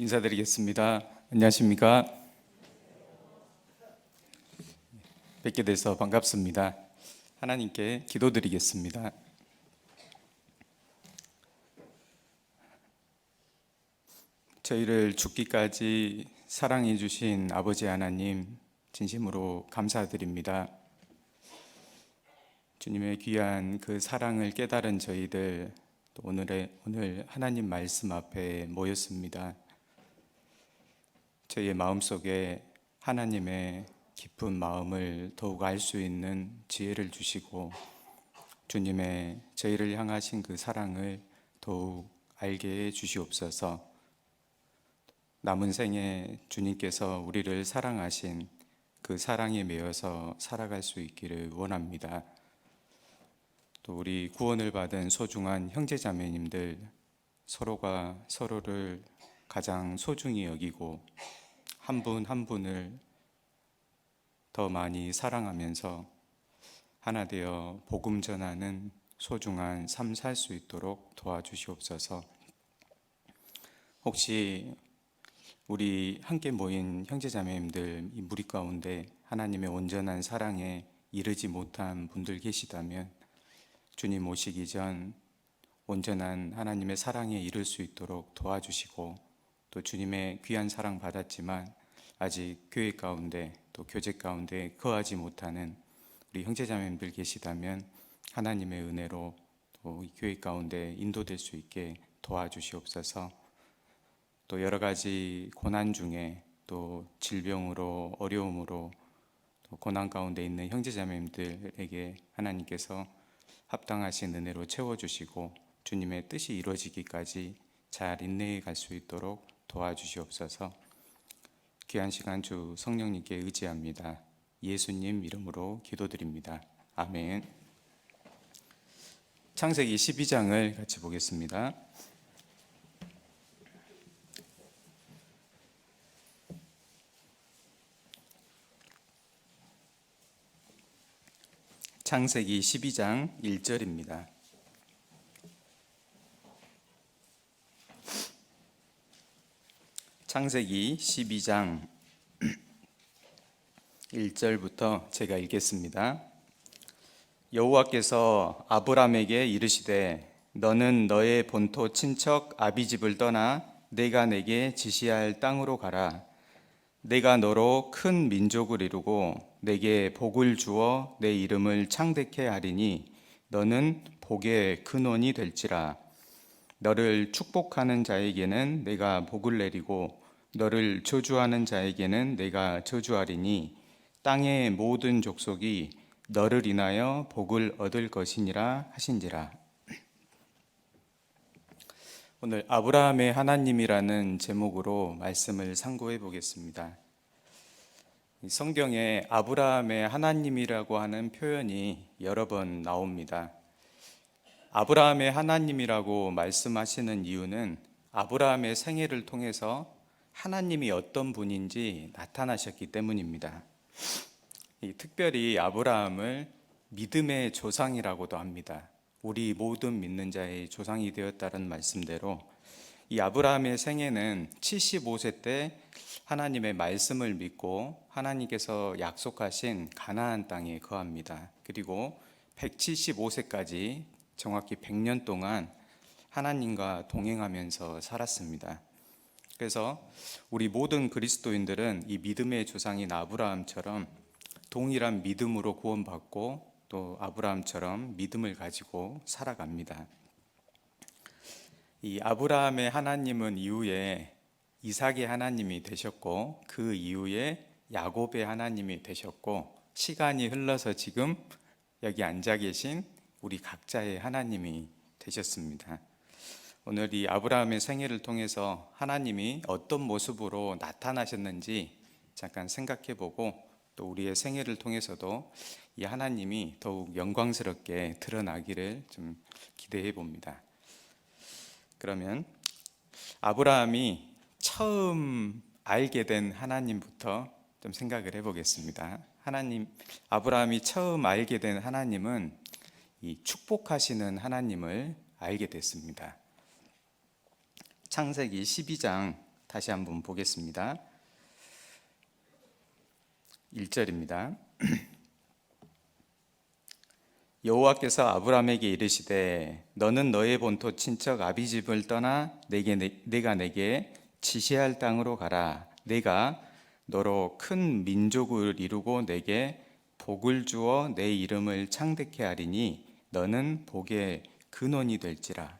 인사드리겠습니다. 안녕하십니까? 뵙게 돼서 반갑습니다. 하나님께 기도드리겠습니다. 저희를 죽기까지 사랑해 주신 아버지 하나님, 진심으로 감사드립니다. 주님의 귀한 그 사랑을 깨달은 저희들, 또 오늘 하나님 말씀 앞에 모였습니다. 저희의 마음속에 하나님의 깊은 마음을 더욱 알 수 있는 지혜를 주시고, 주님의 저희를 향하신 그 사랑을 더욱 알게 해 주시옵소서. 남은 생에 주님께서 우리를 사랑하신 그 사랑에 매여서 살아갈 수 있기를 원합니다. 또 우리 구원을 받은 소중한 형제자매님들, 서로가 서로를 가장 소중히 여기고 한 분 한 분을 더 많이 사랑하면서 하나 되어 복음 전하는 소중한 삶 살 수 있도록 도와주시옵소서. 혹시 우리 함께 모인 형제자매님들 이 무리 가운데 하나님의 온전한 사랑에 이르지 못한 분들 계시다면 주님 오시기 전 온전한 하나님의 사랑에 이를 수 있도록 도와주시고, 또 주님의 귀한 사랑 받았지만 아직 교회 가운데 또 교제 가운데 거하지 못하는 우리 형제자매님들 계시다면 하나님의 은혜로 또 교회 가운데 인도될 수 있게 도와주시옵소서. 또 여러 가지 고난 중에 또 질병으로 어려움으로 또 고난 가운데 있는 형제자매님들에게 하나님께서 합당하신 은혜로 채워주시고 주님의 뜻이 이루어지기까지 잘 인내해 갈 수 있도록 도와주시옵소서. 귀한 시간 주 성령님께 의지합니다. 예수님 이름으로 기도드립니다. 아멘. 창세기 12장을 같이 보겠습니다. 창세기 12장 1절입니다. 창세기 12장 1절부터 제가 읽겠습니다. 여호와께서 아브람에게 이르시되 너는 너의 본토 친척 아비집을 떠나 내가 내게 지시할 땅으로 가라. 내가 너로 큰 민족을 이루고 내게 복을 주어 내 이름을 창대케 하리니 너는 복의 근원이 될지라. 너를 축복하는 자에게는 내가 복을 내리고 너를 저주하는 자에게는 내가 저주하리니 땅의 모든 족속이 너를 인하여 복을 얻을 것이니라 하신지라. 오늘 아브라함의 하나님이라는 제목으로 말씀을 상고해 보겠습니다. 성경에 아브라함의 하나님이라고 하는 표현이 여러 번 나옵니다. 아브라함의 하나님이라고 말씀하시는 이유는 아브라함의 생애를 통해서 하나님이 어떤 분인지 나타나셨기 때문입니다. 특별히 아브라함을 믿음의 조상이라고도 합니다. 우리 모든 믿는 자의 조상이 되었다는 말씀대로 이 아브라함의 생애는 75세 때 하나님의 말씀을 믿고 하나님께서 약속하신 가나안 땅에 거합니다. 그리고 175세까지 정확히 100년 동안 하나님과 동행하면서 살았습니다. 그래서 우리 모든 그리스도인들은 이 믿음의 조상인 아브라함처럼 동일한 믿음으로 구원받고 또 아브라함처럼 믿음을 가지고 살아갑니다. 이 아브라함의 하나님은 이후에 이삭의 하나님이 되셨고 그 이후에 야곱의 하나님이 되셨고 시간이 흘러서 지금 여기 앉아 계신 우리 각자의 하나님이 되셨습니다. 오늘 이 아브라함의 생애를 통해서 하나님이 어떤 모습으로 나타나셨는지 잠깐 생각해보고 또 우리의 생애를 통해서도 이 하나님이 더욱 영광스럽게 드러나기를 좀 기대해 봅니다. 그러면 아브라함이 처음 알게 된 하나님부터 좀 생각을 해보겠습니다. 아브라함이 처음 알게 된 하나님은 이 축복하시는 하나님을 알게 됐습니다. 창세기 12장 다시 한번 보겠습니다. 1절입니다. 여호와께서 아브라함에게 이르시되 너는 너의 본토 친척 아비집을 떠나 내가 내게 지시할 땅으로 가라. 내가 너로 큰 민족을 이루고 내게 복을 주어 내 이름을 창대케 하리니 너는 복의 근원이 될지라.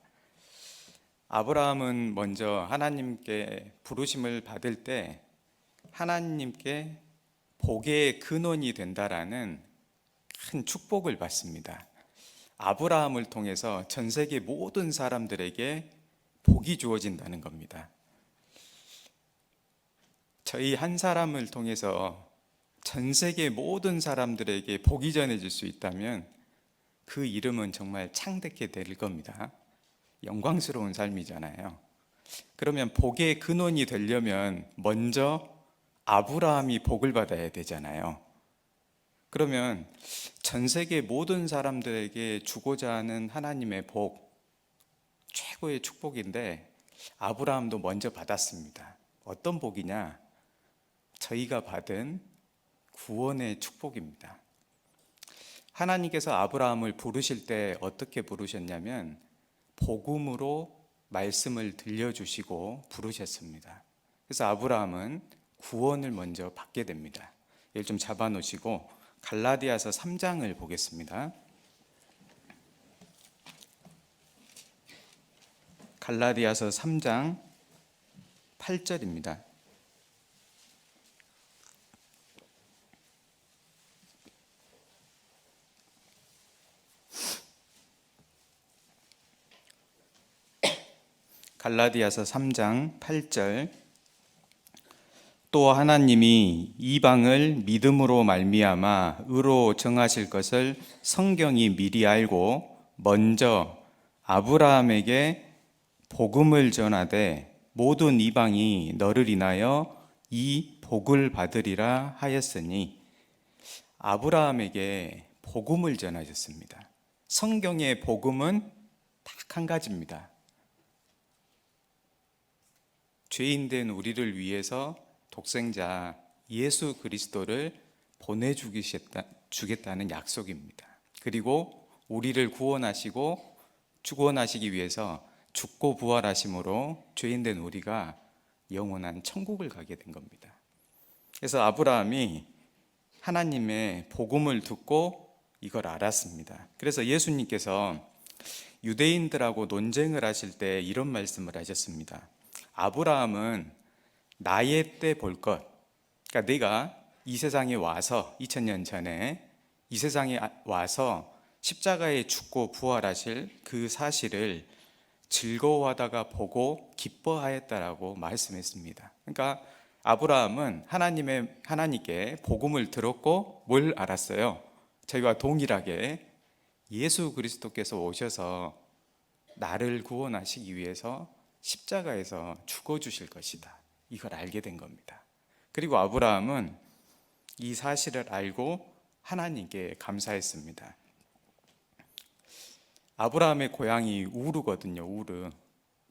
아브라함은 먼저 하나님께 부르심을 받을 때 하나님께 복의 근원이 된다라는 큰 축복을 받습니다. 아브라함을 통해서 전 세계 모든 사람들에게 복이 주어진다는 겁니다. 저희 한 사람을 통해서 전 세계 모든 사람들에게 복이 전해질 수 있다면 그 이름은 정말 창대케 될 겁니다. 영광스러운 삶이잖아요. 그러면 복의 근원이 되려면 먼저 아브라함이 복을 받아야 되잖아요. 그러면 전 세계 모든 사람들에게 주고자 하는 하나님의 복, 최고의 축복인데 아브라함도 먼저 받았습니다. 어떤 복이냐? 저희가 받은 구원의 축복입니다. 하나님께서 아브라함을 부르실 때 어떻게 부르셨냐면 복음으로 말씀을 들려주시고 부르셨습니다. 그래서 아브라함은 구원을 먼저 받게 됩니다. 이걸 좀 잡아놓으시고 갈라디아서 3장을 보겠습니다. 갈라디아서 3장 8절입니다. 갈라디아서 3장 8절 또 하나님이 이방을 믿음으로 말미암아 의로 정하실 것을 성경이 미리 알고 먼저 아브라함에게 복음을 전하되 모든 이방이 너를 인하여 이 복을 받으리라 하였으니 아브라함에게 복음을 전하셨습니다. 성경의 복음은 딱 한 가지입니다. 죄인된 우리를 위해서 독생자 예수 그리스도를 보내주겠다는 약속입니다. 그리고 우리를 구원하시고 구원하시기 위해서 죽고 부활하심으로 죄인된 우리가 영원한 천국을 가게 된 겁니다. 그래서 아브라함이 하나님의 복음을 듣고 이걸 알았습니다. 그래서 예수님께서 유대인들하고 논쟁을 하실 때 이런 말씀을 하셨습니다. 아브라함은 나의 때 볼 것, 그러니까 내가 이 세상에 와서 2000년 전에 이 세상에 와서 십자가에 죽고 부활하실 그 사실을 즐거워하다가 보고 기뻐하였다라고 말씀했습니다. 그러니까 아브라함은 하나님께 복음을 들었고 뭘 알았어요? 저희와 동일하게 예수 그리스도께서 오셔서 나를 구원하시기 위해서 십자가에서 죽어주실 것이다. 이걸 알게 된 겁니다. 그리고 아브라함은 이 사실을 알고 하나님께 감사했습니다. 아브라함의 고향이 우르거든요. 우르.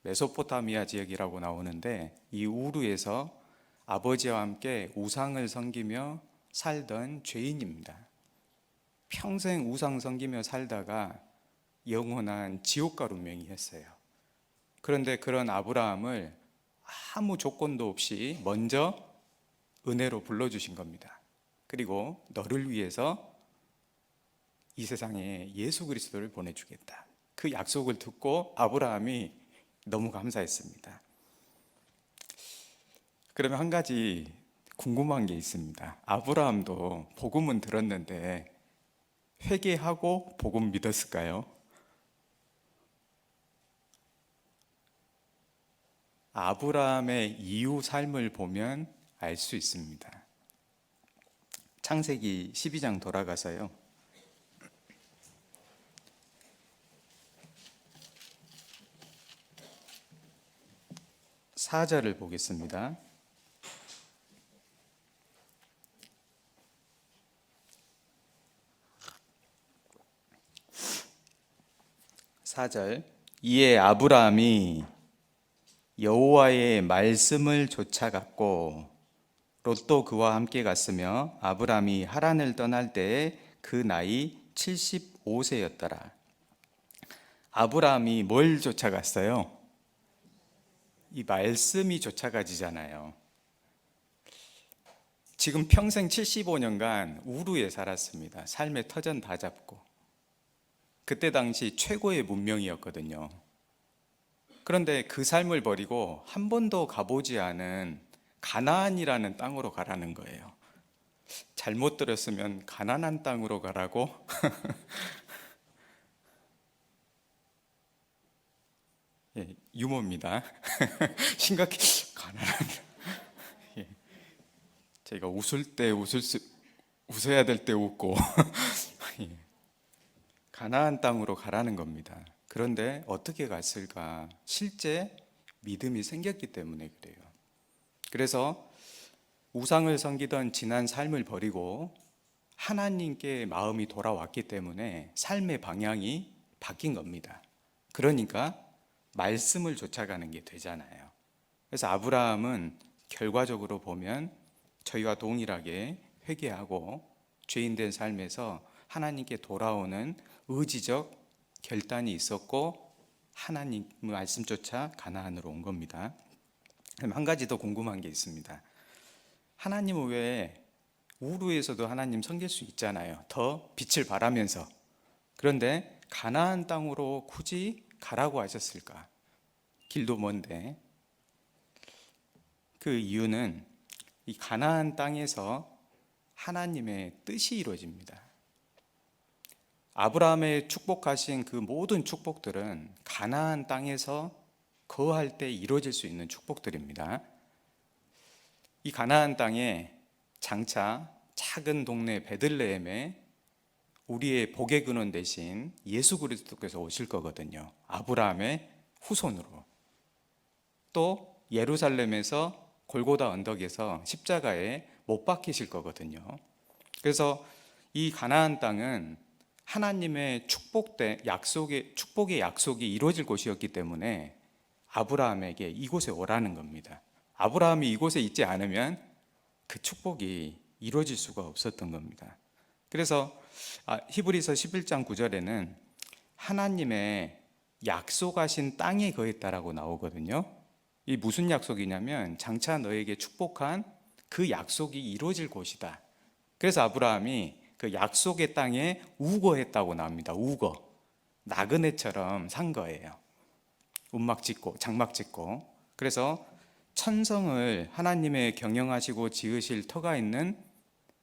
메소포타미아 지역이라고 나오는데 이 우르에서 아버지와 함께 우상을 섬기며 살던 죄인입니다. 평생 우상 섬기며 살다가 영원한 지옥가로 명의했어요. 그런데 그런 아브라함을 아무 조건도 없이 먼저 은혜로 불러주신 겁니다. 그리고 너를 위해서 이 세상에 예수 그리스도를 보내주겠다. 그 약속을 듣고 아브라함이 너무 감사했습니다. 그러면 한 가지 궁금한 게 있습니다. 아브라함도 복음은 들었는데 회개하고 복음 믿었을까요? 아브라함의 이후 삶을 보면 알 수 있습니다. 창세기 12장 돌아가서요. 4절을 보겠습니다. 4절 이에 아브라함이 여호와의 말씀을 쫓아갔고 롯도 그와 함께 갔으며 아브람이 하란을 떠날 때에 그 나이 75세였더라. 아브라함이 뭘 쫓아갔어요? 이 말씀이 쫓아가지잖아요. 지금 평생 75년간 우루에 살았습니다. 삶의 터전 다 잡고. 그때 당시 최고의 문명이었거든요. 그런데 그 삶을 버리고 한 번도 가보지 않은 가나안이라는 땅으로 가라는 거예요. 잘못 들었으면 가난한 땅으로 가라고? 예, 유머입니다. 심각해. 가난한. 예, 제가 웃어야 될 때 웃고 예, 가나안 땅으로 가라는 겁니다. 그런데 어떻게 갔을까? 실제 믿음이 생겼기 때문에 그래요. 그래서 우상을 섬기던 지난 삶을 버리고 하나님께 마음이 돌아왔기 때문에 삶의 방향이 바뀐 겁니다. 그러니까 말씀을 쫓아가는 게 되잖아요. 그래서 아브라함은 결과적으로 보면 저희와 동일하게 회개하고 죄인된 삶에서 하나님께 돌아오는 의지적 결단이 있었고 하나님 말씀 쫓아 가나안으로 온 겁니다. 한 가지 더 궁금한 게 있습니다. 하나님 외에 우루에서도 하나님 섬길 수 있잖아요. 더 빛을 발하면서. 그런데 가나안 땅으로 굳이 가라고 하셨을까? 길도 먼데. 그 이유는 이 가나안 땅에서 하나님의 뜻이 이루어집니다. 아브라함의 축복하신 그 모든 축복들은 가나안 땅에서 거할 때 이루어질 수 있는 축복들입니다. 이 가나안 땅에 장차 작은 동네 베들레헴에 우리의 복의 근원 대신 예수 그리스도께서 오실 거거든요. 아브라함의 후손으로. 또 예루살렘에서 골고다 언덕에서 십자가에 못 박히실 거거든요. 그래서 이 가나안 땅은 하나님의 축복의 약속이 이루어질 곳이었기 때문에 아브라함에게 이곳에 오라는 겁니다. 아브라함이 이곳에 있지 않으면 그 축복이 이루어질 수가 없었던 겁니다. 그래서 히브리서 11장 9절에는 하나님의 약속하신 땅에 거했다라고 나오거든요. 이 무슨 약속이냐면 장차 너에게 축복한 그 약속이 이루어질 곳이다. 그래서 아브라함이 그 약속의 땅에 우거했다고 나옵니다. 우거. 나그네처럼 산 거예요. 움막 짓고 장막 짓고. 그래서 천성을 하나님의 경영하시고 지으실 터가 있는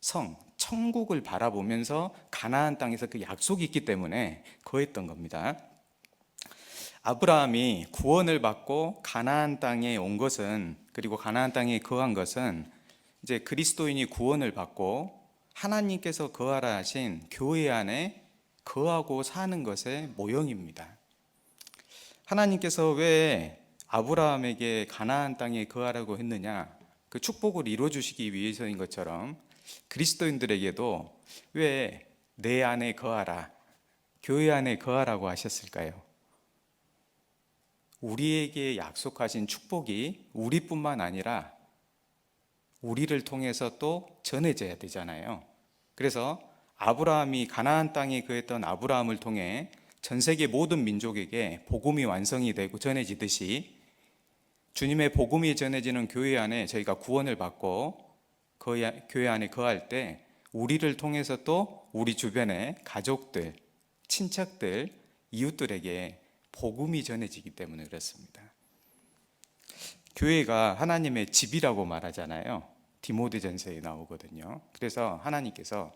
성, 천국을 바라보면서 가나안 땅에서 그 약속이 있기 때문에 거했던 겁니다. 아브라함이 구원을 받고 가나안 땅에 온 것은, 그리고 가나안 땅에 거한 것은 이제 그리스도인이 구원을 받고 하나님께서 거하라 하신 교회 안에 거하고 사는 것의 모형입니다. 하나님께서 왜 아브라함에게 가나안 땅에 거하라고 했느냐? 그 축복을 이루어 주시기 위해서인 것처럼 그리스도인들에게도 왜 내 안에 거하라, 교회 안에 거하라고 하셨을까요? 우리에게 약속하신 축복이 우리뿐만 아니라 우리를 통해서 또 전해져야 되잖아요. 그래서 아브라함이 가나안 땅에 거했던 아브라함을 통해 전 세계 모든 민족에게 복음이 완성이 되고 전해지듯이 주님의 복음이 전해지는 교회 안에 저희가 구원을 받고 교회 안에 거할 때 우리를 통해서 또 우리 주변의 가족들, 친척들, 이웃들에게 복음이 전해지기 때문에 그렇습니다. 교회가 하나님의 집이라고 말하잖아요. 디모데전서에 나오거든요. 그래서 하나님께서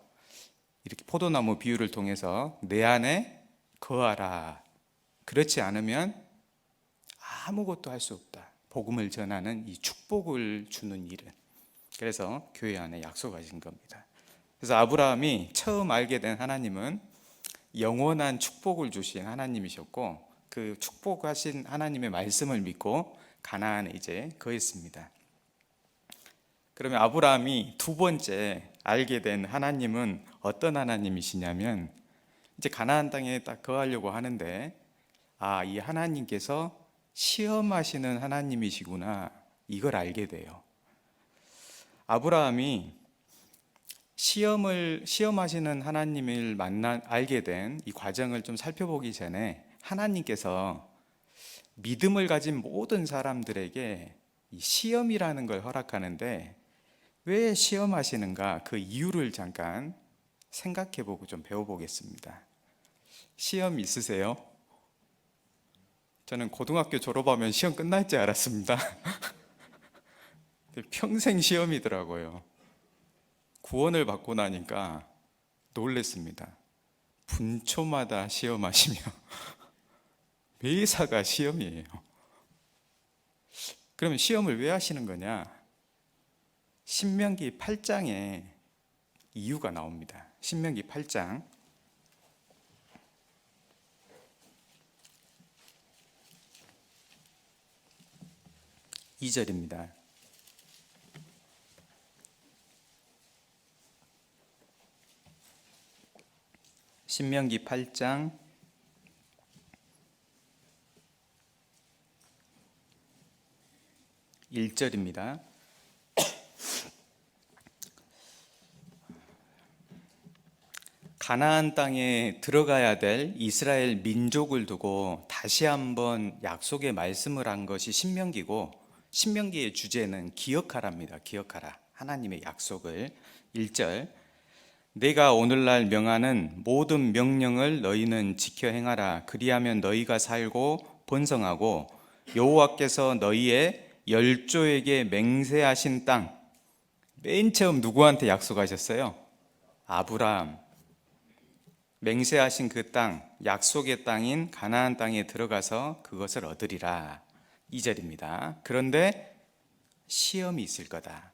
이렇게 포도나무 비유를 통해서 내 안에 거하라. 그렇지 않으면 아무것도 할 수 없다. 복음을 전하는 이 축복을 주는 일은. 그래서 교회 안에 약속하신 겁니다. 그래서 아브라함이 처음 알게 된 하나님은 영원한 축복을 주신 하나님이셨고 그 축복하신 하나님의 말씀을 믿고 가나안에 이제 거했습니다. 그러면 아브라함이 두 번째 알게 된 하나님은 어떤 하나님이시냐면 이제 가나안 땅에 딱 거하려고 하는데 이 하나님께서 시험하시는 하나님이시구나, 이걸 알게 돼요. 아브라함이 시험하시는 하나님을 알게 된 이 과정을 좀 살펴보기 전에 하나님께서 믿음을 가진 모든 사람들에게 이 시험이라는 걸 허락하는데 왜 시험하시는가, 그 이유를 잠깐 생각해보고 좀 배워보겠습니다. 시험 있으세요? 저는 고등학교 졸업하면 시험 끝날 줄 알았습니다. 평생 시험이더라고요. 구원을 받고 나니까 놀랬습니다. 분초마다 시험하시며 매사가 시험이에요. 그러면 시험을 왜 하시는 거냐? 신명기 8장에 이유가 나옵니다. 신명기 8장 2절입니다. 신명기 8장 1절입니다. 가나안 땅에 들어가야 될 이스라엘 민족을 두고 다시 한번 약속의 말씀을 한 것이 신명기고, 신명기의 주제는 기억하라입니다. 기억하라, 하나님의 약속을. 1절, 내가 오늘날 명하는 모든 명령을 너희는 지켜 행하라. 그리하면 너희가 살고 번성하고 여호와께서 너희의 열조에게 맹세하신 땅, 맨 처음 누구한테 약속하셨어요? 아브라함. 맹세하신 그 땅, 약속의 땅인 가나안 땅에 들어가서 그것을 얻으리라. 2절입니다. 그런데 시험이 있을 거다.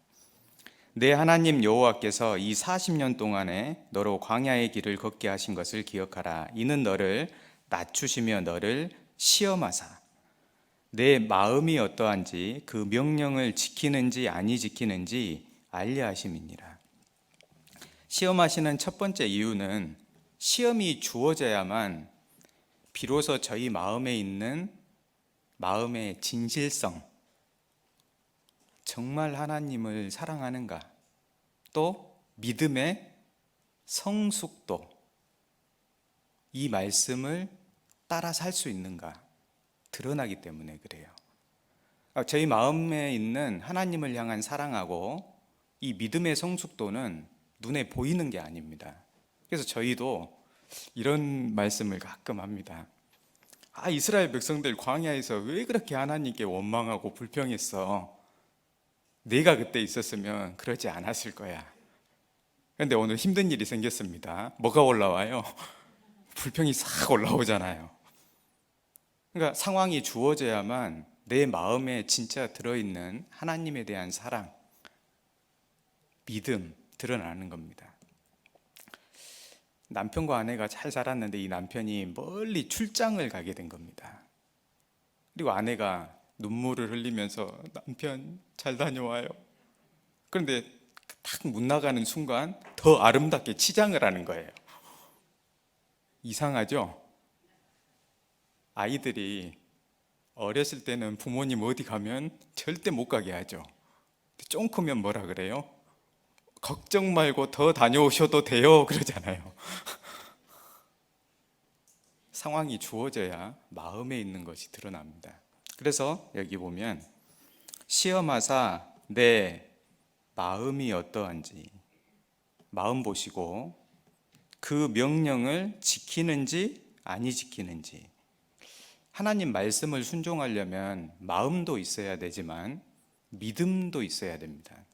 내 하나님 여호와께서 이 40년 동안에 너로 광야의 길을 걷게 하신 것을 기억하라. 이는 너를 낮추시며 너를 시험하사 내 마음이 어떠한지 그 명령을 지키는지 아니 지키는지 알려 하심이니라. 시험하시는 첫 번째 이유는 시험이 주어져야만 비로소 저희 마음에 있는 마음의 진실성, 정말 하나님을 사랑하는가, 또 믿음의 성숙도, 이 말씀을 따라 살 수 있는가 드러나기 때문에 그래요. 저희 마음에 있는 하나님을 향한 사랑하고 이 믿음의 성숙도는 눈에 보이는 게 아닙니다. 그래서 저희도 이런 말씀을 가끔 합니다. 이스라엘 백성들 광야에서 왜 그렇게 하나님께 원망하고 불평했어? 내가 그때 있었으면 그러지 않았을 거야. 그런데 오늘 힘든 일이 생겼습니다. 뭐가 올라와요? 불평이 싹 올라오잖아요. 그러니까 상황이 주어져야만 내 마음에 진짜 들어있는 하나님에 대한 사랑, 믿음 드러나는 겁니다. 남편과 아내가 잘 살았는데 이 남편이 멀리 출장을 가게 된 겁니다. 그리고 아내가 눈물을 흘리면서 남편 잘 다녀와요. 그런데 딱 문 나가는 순간 더 아름답게 치장을 하는 거예요. 이상하죠? 아이들이 어렸을 때는 부모님 어디 가면 절대 못 가게 하죠. 좀 크면 뭐라 그래요? 걱정 말고 더 다녀오셔도 돼요 그러잖아요. 상황이 주어져야 마음에 있는 것이 드러납니다. 그래서 여기 보면 시험하사 내 마음이 어떠한지 마음 보시고 그 명령을 지키는지 아니 지키는지. 하나님 말씀을 순종하려면 마음도 있어야 되지만 믿음도 있어야 됩니다.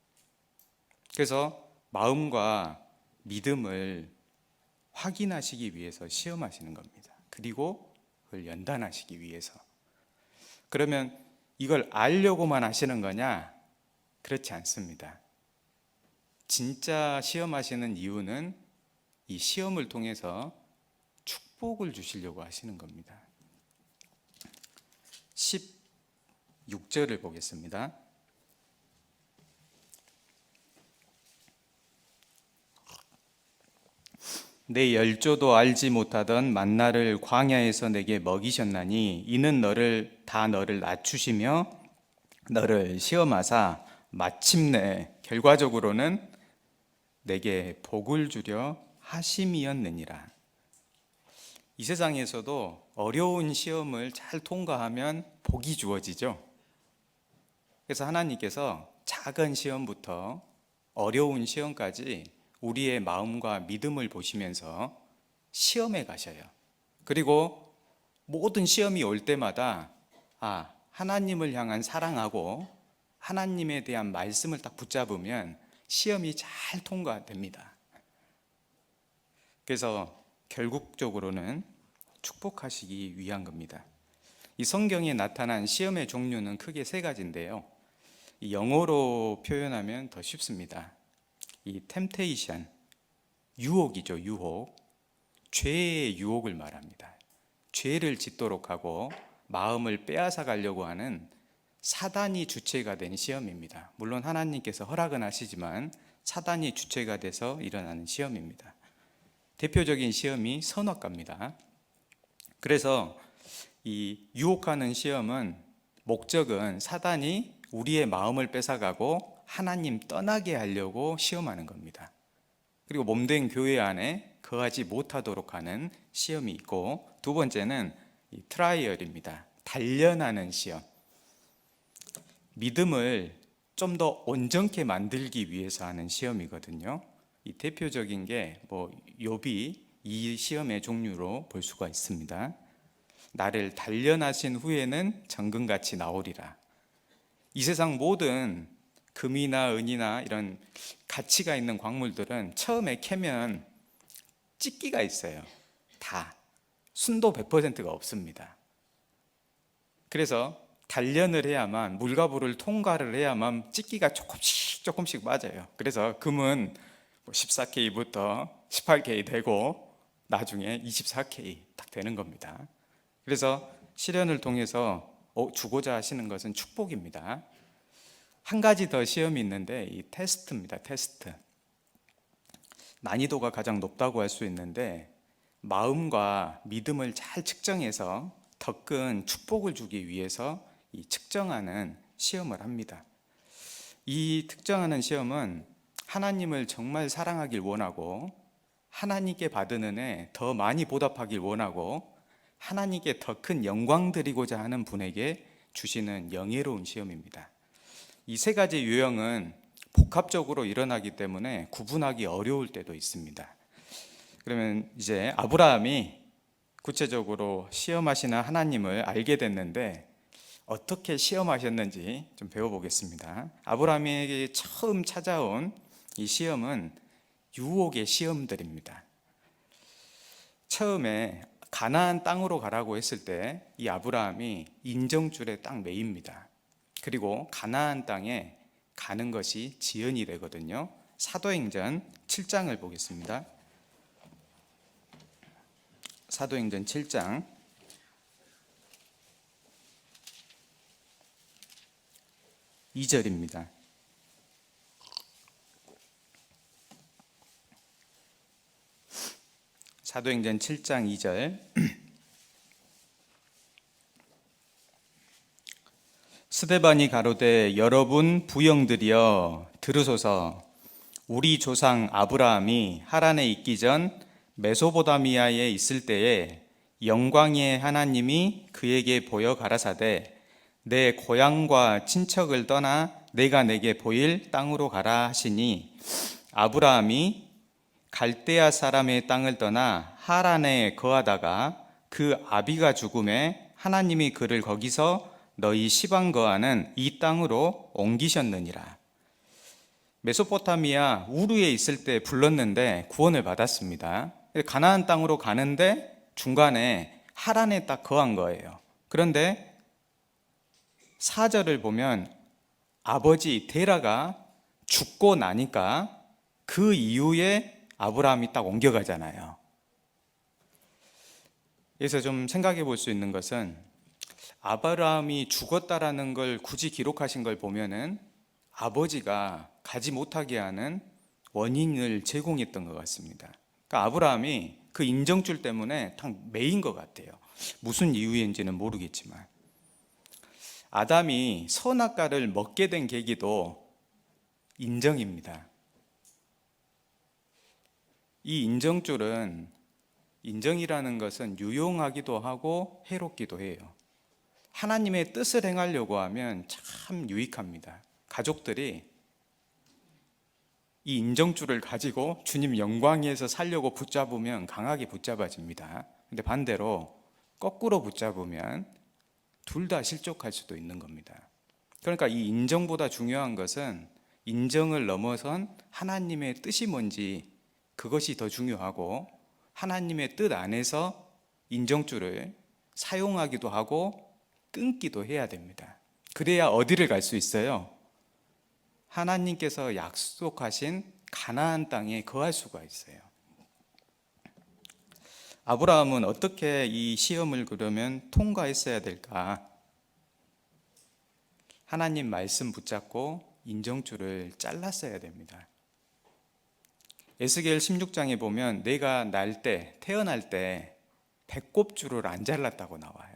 그래서 마음과 믿음을 확인하시기 위해서 시험하시는 겁니다. 그리고 그걸 연단하시기 위해서. 그러면 이걸 알려고만 하시는 거냐? 그렇지 않습니다. 진짜 시험하시는 이유는 이 시험을 통해서 축복을 주시려고 하시는 겁니다. 16절을 보겠습니다. 내 열조도 알지 못하던 만나를 광야에서 내게 먹이셨나니 이는 너를 낮추시며 너를 시험하사 마침내 결과적으로는 내게 복을 주려 하심이었느니라. 이 세상에서도 어려운 시험을 잘 통과하면 복이 주어지죠. 그래서 하나님께서 작은 시험부터 어려운 시험까지 우리의 마음과 믿음을 보시면서 시험해 가셔요. 그리고 모든 시험이 올 때마다 하나님을 향한 사랑하고 하나님에 대한 말씀을 딱 붙잡으면 시험이 잘 통과됩니다. 그래서 결국적으로는 축복하시기 위한 겁니다. 이 성경에 나타난 시험의 종류는 크게 세 가지인데요. 영어로 표현하면 더 쉽습니다. 이 템테이션, 유혹이죠. 유혹. 죄의 유혹을 말합니다. 죄를 짓도록 하고 마음을 빼앗아 가려고 하는 사단이 주체가 된 시험입니다. 물론 하나님께서 허락은 하시지만 사단이 주체가 돼서 일어나는 시험입니다. 대표적인 시험이 선악과입니다. 그래서 이 유혹하는 시험은 목적은 사단이 우리의 마음을 뺏어가고 하나님 떠나게 하려고 시험하는 겁니다. 그리고 몸된 교회 안에 거하지 못하도록 하는 시험이 있고, 두 번째는 이 트라이얼입니다. 단련하는 시험. 믿음을 좀 더 온전케 만들기 위해서 하는 시험이거든요. 이 대표적인 게 욥이 이 시험의 종류로 볼 수가 있습니다. 나를 단련하신 후에는 정금같이 나오리라. 이 세상 모든 금이나 은이나 이런 가치가 있는 광물들은 처음에 캐면 찢기가 있어요. 다 순도 100%가 없습니다. 그래서 단련을 해야만, 물과 불을 통과를 해야만 찢기가 조금씩 맞아요. 그래서 금은 14K부터 18K 되고 나중에 24K 딱 되는 겁니다. 그래서 시련을 통해서 주고자 하시는 것은 축복입니다. 한 가지 더 시험이 있는데 이 테스트입니다. 테스트. 난이도가 가장 높다고 할 수 있는데 마음과 믿음을 잘 측정해서 더 큰 축복을 주기 위해서 이 측정하는 시험을 합니다. 이 측정하는 시험은 하나님을 정말 사랑하길 원하고 하나님께 받은 은혜 더 많이 보답하길 원하고 하나님께 더 큰 영광 드리고자 하는 분에게 주시는 영예로운 시험입니다. 이 세 가지 유형은 복합적으로 일어나기 때문에 구분하기 어려울 때도 있습니다. 그러면 이제 아브라함이 구체적으로 시험하시는 하나님을 알게 됐는데 어떻게 시험하셨는지 좀 배워보겠습니다. 아브라함에게 처음 찾아온 이 시험은 유혹의 시험들입니다. 처음에 가나안 땅으로 가라고 했을 때 이 아브라함이 인정줄에 딱 매입니다. 그리고 가나안 땅에 가는 것이 지연이 되거든요. 사도행전 7장을 보겠습니다. 사도행전 7장 2절입니다. 사도행전 7장 2절. 스데반이 가로되 여러분 부형들이여 들으소서. 우리 조상 아브라함이 하란에 있기 전 메소포타미아에 있을 때에 영광의 하나님이 그에게 보여 가라사대 내 고향과 친척을 떠나 내가 내게 보일 땅으로 가라 하시니 아브라함이 갈대아 사람의 땅을 떠나 하란에 거하다가 그 아비가 죽음에 하나님이 그를 거기서 너희 시방 거하는 이 땅으로 옮기셨느니라. 메소포타미아 우르에 있을 때 불렀는데 구원을 받았습니다. 가나안 땅으로 가는데 중간에 하란에 딱 거한 거예요. 그런데 4절을 보면 아버지 데라가 죽고 나니까 그 이후에 아브라함이 딱 옮겨가잖아요. 그래서 좀 생각해 볼 수 있는 것은 아브라함이 죽었다라는 걸 굳이 기록하신 걸 보면은 아버지가 가지 못하게 하는 원인을 제공했던 것 같습니다. 그러니까 아브라함이 그 인정줄 때문에 딱 매인 것 같아요. 무슨 이유인지는 모르겠지만. 아담이 선악과를 먹게 된 계기도 인정입니다. 이 인정줄은, 인정이라는 것은 유용하기도 하고 해롭기도 해요. 하나님의 뜻을 행하려고 하면 참 유익합니다. 가족들이 이 인정줄을 가지고 주님 영광 위에서 살려고 붙잡으면 강하게 붙잡아집니다. 근데 반대로 거꾸로 붙잡으면 둘 다 실족할 수도 있는 겁니다. 그러니까 이 인정보다 중요한 것은 인정을 넘어선 하나님의 뜻이 뭔지, 그것이 더 중요하고, 하나님의 뜻 안에서 인정줄을 사용하기도 하고 끊기도 해야 됩니다. 그래야 어디를 갈 수 있어요? 하나님께서 약속하신 가나안 땅에 거할 수가 있어요. 아브라함은 어떻게 이 시험을 그러면 통과했어야 될까? 하나님 말씀 붙잡고 인정줄을 잘랐어야 됩니다. 에스겔 16장에 보면 내가 태어날 때 배꼽줄을 안 잘랐다고 나와요.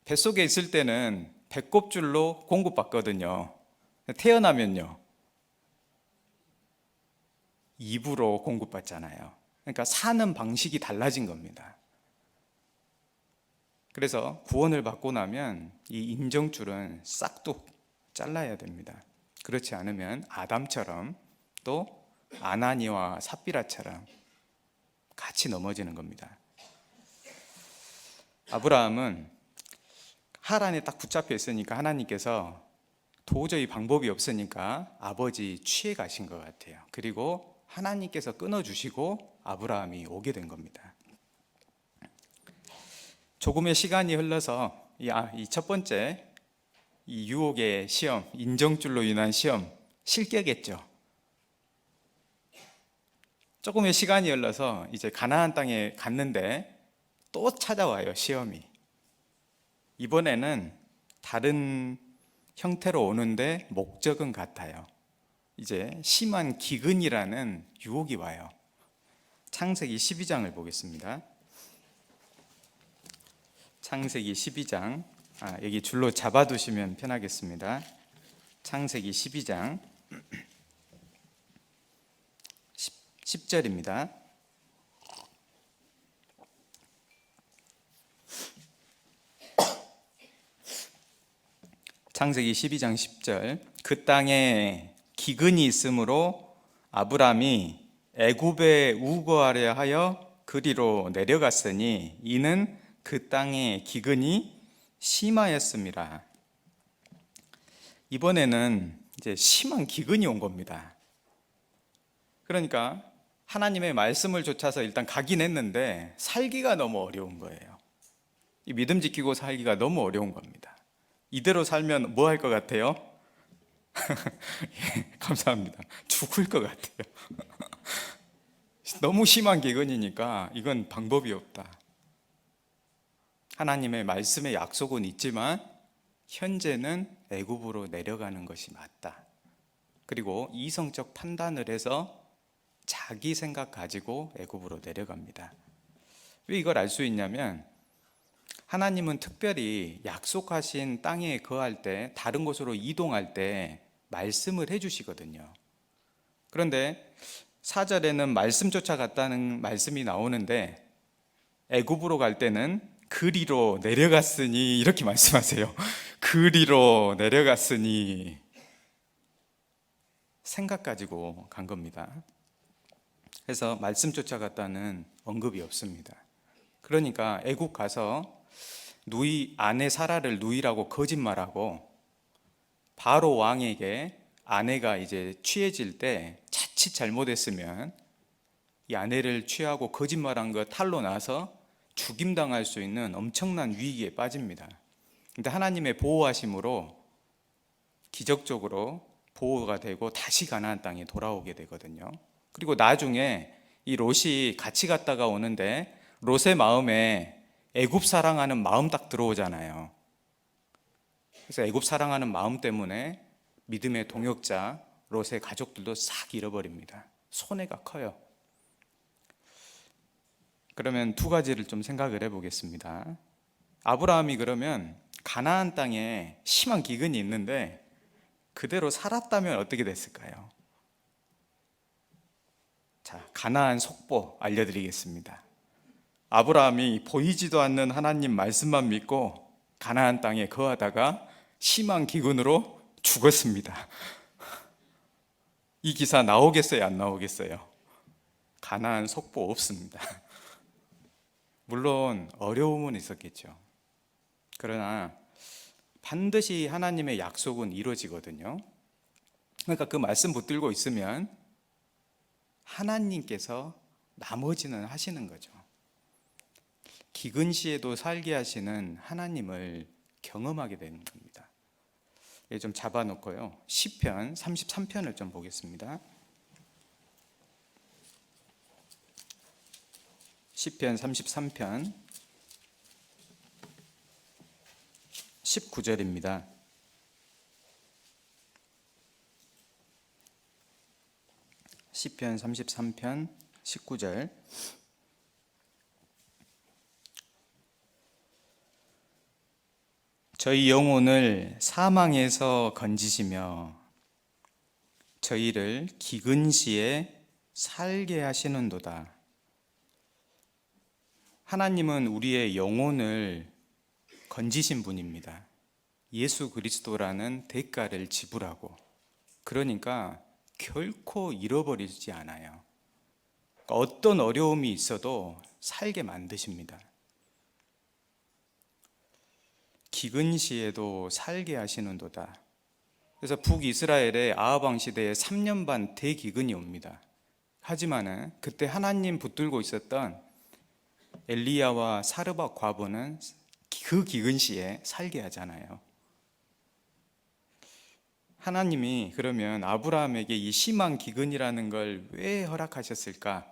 뱃속에 있을 때는 배꼽줄로 공급받거든요. 태어나면요, 입으로 공급받잖아요. 그러니까 사는 방식이 달라진 겁니다. 그래서 구원을 받고 나면 이 인정줄은 싹둑 잘라야 됩니다. 그렇지 않으면 아담처럼, 또 아나니와 삽비라처럼 같이 넘어지는 겁니다. 아브라함은 하란에 딱 붙잡혀 있으니까 하나님께서 도저히 방법이 없으니까 아버지 취해 가신 것 같아요. 그리고 하나님께서 끊어주시고 아브라함이 오게 된 겁니다. 조금의 시간이 흘러서 이 첫 번째 이 유혹의 시험, 인정줄로 인한 시험 실격했죠. 조금의 시간이 흘러서 이제 가나안 땅에 갔는데 또 찾아와요, 시험이. 이번에는 다른 형태로 오는데 목적은 같아요. 이제 심한 기근이라는 유혹이 와요. 창세기 12장을 보겠습니다. 창세기 12장, 여기 줄로 잡아두시면 편하겠습니다. 창세기 12장 10절입니다. 창세기 12장 10절. 그 땅에 기근이 있으므로 아브람이 애굽에 우거하려 하여 그리로 내려갔으니 이는 그 땅에 기근이 심하였습니다. 이번에는 이제 심한 기근이 온 겁니다. 그러니까 하나님의 말씀을 좇아서 일단 가긴 했는데 살기가 너무 어려운 거예요. 이 믿음 지키고 살기가 너무 어려운 겁니다. 이대로 살면 뭐 할 것 같아요? 예, 감사합니다. 죽을 것 같아요. 너무 심한 기근이니까 이건 방법이 없다. 하나님의 말씀의 약속은 있지만 현재는 애굽으로 내려가는 것이 맞다. 그리고 이성적 판단을 해서 자기 생각 가지고 애굽으로 내려갑니다. 왜 이걸 알 수 있냐면 하나님은 특별히 약속하신 땅에 거할 때, 다른 곳으로 이동할 때 말씀을 해주시거든요. 그런데 4절에는 말씀 쫓아갔다는 말씀이 나오는데 애굽으로 갈 때는 그리로 내려갔으니 이렇게 말씀하세요. 그리로 내려갔으니 생각 가지고 간 겁니다. 그래서 말씀 쫓아갔다는 언급이 없습니다. 그러니까 애굽 가서 아내 사라를 누이라고 거짓말하고 바로 왕에게 아내가 이제 취해질 때 자칫 잘못했으면 이 아내를 취하고 거짓말한 거 탈로 나서 죽임당할 수 있는 엄청난 위기에 빠집니다. 근데 하나님의 보호하심으로 기적적으로 보호가 되고 다시 가나안 땅에 돌아오게 되거든요. 그리고 나중에 이 롯이 같이 갔다가 오는데 롯의 마음에 애굽 사랑하는 마음 딱 들어오잖아요. 그래서 애굽 사랑하는 마음 때문에 믿음의 동역자 롯의 가족들도 싹 잃어버립니다. 손해가 커요. 그러면 두 가지를 좀 생각을 해보겠습니다. 아브라함이 그러면 가나안 땅에 심한 기근이 있는데 그대로 살았다면 어떻게 됐을까요? 자, 가나안 속보 알려드리겠습니다. 아브라함이 보이지도 않는 하나님 말씀만 믿고 가나안 땅에 거하다가 심한 기근으로 죽었습니다. 이 기사 나오겠어요, 안 나오겠어요? 가나안 속보 없습니다. 물론 어려움은 있었겠죠. 그러나 반드시 하나님의 약속은 이루어지거든요. 그러니까 그 말씀 붙들고 있으면 하나님께서 나머지는 하시는 거죠. 기근 시에도 살게 하시는 하나님을 경험하게 되는 겁니다. 좀 잡아놓고요. 시편 33편을 좀 보겠습니다. 시편 33편 19절입니다. 시편 33편 19절. 저희 영혼을 사망에서 건지시며 저희를 기근 시에 살게 하시는도다. 하나님은 우리의 영혼을 건지신 분입니다. 예수 그리스도라는 대가를 지불하고, 그러니까 결코 잃어버리지 않아요. 어떤 어려움이 있어도 살게 만드십니다. 기근 시에도 살게 하시는도다. 그래서 북이스라엘의 아하방 시대에 3년 반 대기근이 옵니다. 하지만은 그때 하나님 붙들고 있었던 엘리야와 사르밧 과부는 그 기근 시에 살게 하잖아요. 하나님이 그러면 아브라함에게 이 심한 기근이라는 걸 왜 허락하셨을까?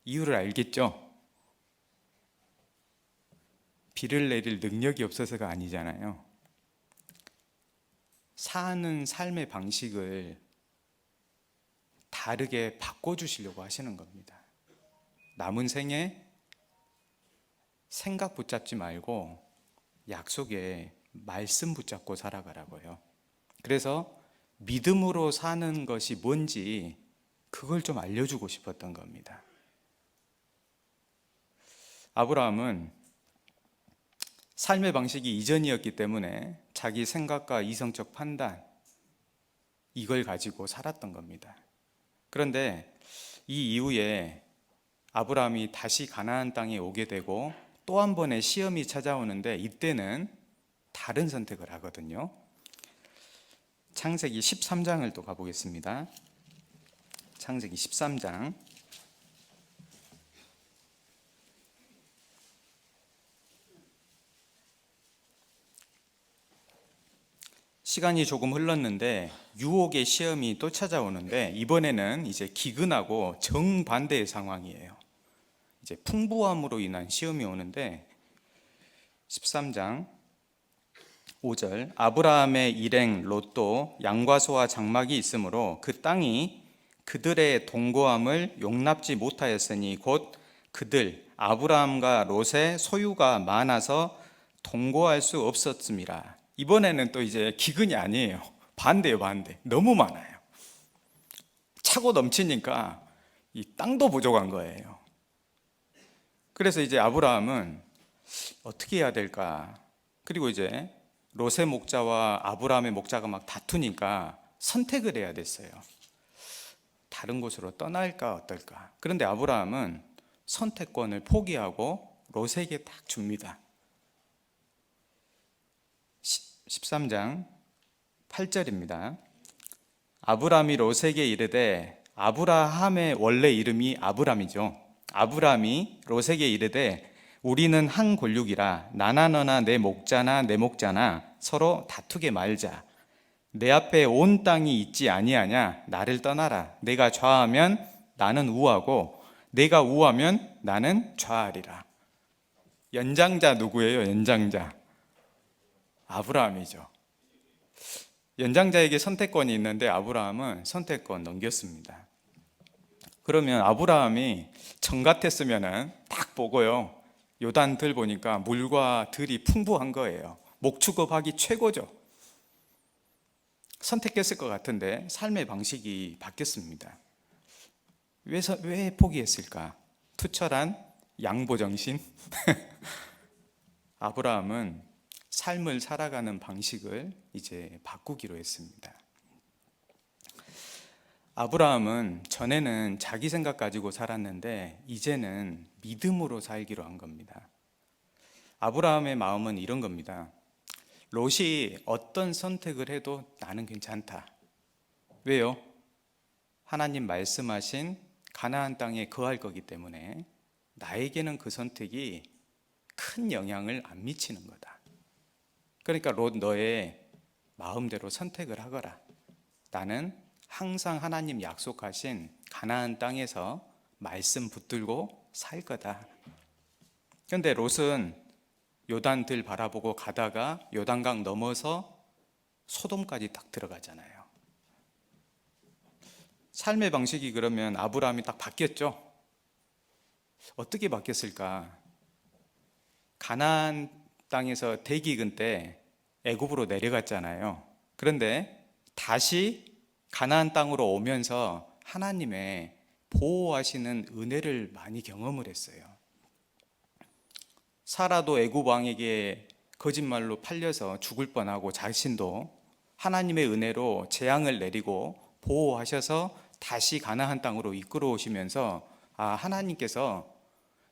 이유를 알겠죠? 비를 내릴 능력이 없어서가 아니잖아요. 사는 삶의 방식을 다르게 바꿔주시려고 하시는 겁니다. 남은 생에 생각 붙잡지 말고 약속에 말씀 붙잡고 살아가라고요. 그래서 믿음으로 사는 것이 뭔지 그걸 좀 알려주고 싶었던 겁니다. 아브라함은 삶의 방식이 이전이었기 때문에 자기 생각과 이성적 판단, 이걸 가지고 살았던 겁니다. 그런데 이 이후에 아브라함이 다시 가나안 땅에 오게 되고 또 한 번의 시험이 찾아오는데 이때는 다른 선택을 하거든요. 창세기 13장을 또 가보겠습니다. 창세기 13장 시간이 조금 흘렀는데 유혹의 시험이 또 찾아오는데 이번에는 이제 기근하고 정반대의 상황이에요. 이제 풍부함으로 인한 시험이 오는데 13장 5절 아브라함의 일행 롯도 양과 소와 장막이 있으므로 그 땅이 그들의 동거함을 용납지 못하였으니 곧 그들 아브라함과 롯의 소유가 많아서 동거할 수 없었음이라. 이번에는 또 이제 기근이 아니에요. 반대예요, 반대. 너무 많아요. 차고 넘치니까 이 땅도 부족한 거예요. 그래서 이제 아브라함은 어떻게 해야 될까? 그리고 이제 롯의 목자와 아브라함의 목자가 막 다투니까 선택을 해야 됐어요. 다른 곳으로 떠날까 어떨까? 그런데 아브라함은 선택권을 포기하고 롯에게 딱 줍니다. 13장 8절입니다. 아브라함이 롯에게 이르되, 아브라함의 원래 이름이 아브람이죠. 아브라함이 롯에게 이르되 우리는 한 골육이라 나나 너나 내 목자나 내 목자나 서로 다투게 말자. 내 앞에 온 땅이 있지 아니하냐? 나를 떠나라. 내가 좌하면 나는 우하고 내가 우하면 나는 좌하리라. 연장자 누구예요? 연장자 아브라함이죠. 연장자에게 선택권이 있는데 아브라함은 선택권 넘겼습니다. 그러면 아브라함이 정 같았으면 딱 보고요, 요단 들 보니까 물과 들이 풍부한 거예요. 목축업하기 최고죠. 선택했을 것 같은데 삶의 방식이 바뀌었습니다. 왜 포기했을까? 투철한 양보정신? 아브라함은 삶을 살아가는 방식을 이제 바꾸기로 했습니다. 아브라함은 전에는 자기 생각 가지고 살았는데 이제는 믿음으로 살기로 한 겁니다. 아브라함의 마음은 이런 겁니다. 롯이 어떤 선택을 해도 나는 괜찮다. 왜요? 하나님 말씀하신 가나안 땅에 거할 거기 때문에 나에게는 그 선택이 큰 영향을 안 미치는 거다. 그러니까 롯, 너의 마음대로 선택을 하거라. 나는 항상 하나님 약속하신 가나안 땅에서 말씀 붙들고 살 거다. 그런데 롯은 요단들 바라보고 가다가 요단강 넘어서 소돔까지 딱 들어가잖아요. 삶의 방식이 그러면 아브라함이 딱 바뀌었죠. 어떻게 바뀌었을까? 가나안 땅에서 대기근 때 애굽으로 내려갔잖아요. 그런데 다시 가나안 땅으로 오면서 하나님의 보호하시는 은혜를 많이 경험을 했어요. 사라도 애굽 왕에게 거짓말로 팔려서 죽을 뻔하고 자신도 하나님의 은혜로 재앙을 내리고 보호하셔서 다시 가나안 땅으로 이끌어 오시면서 하나님께서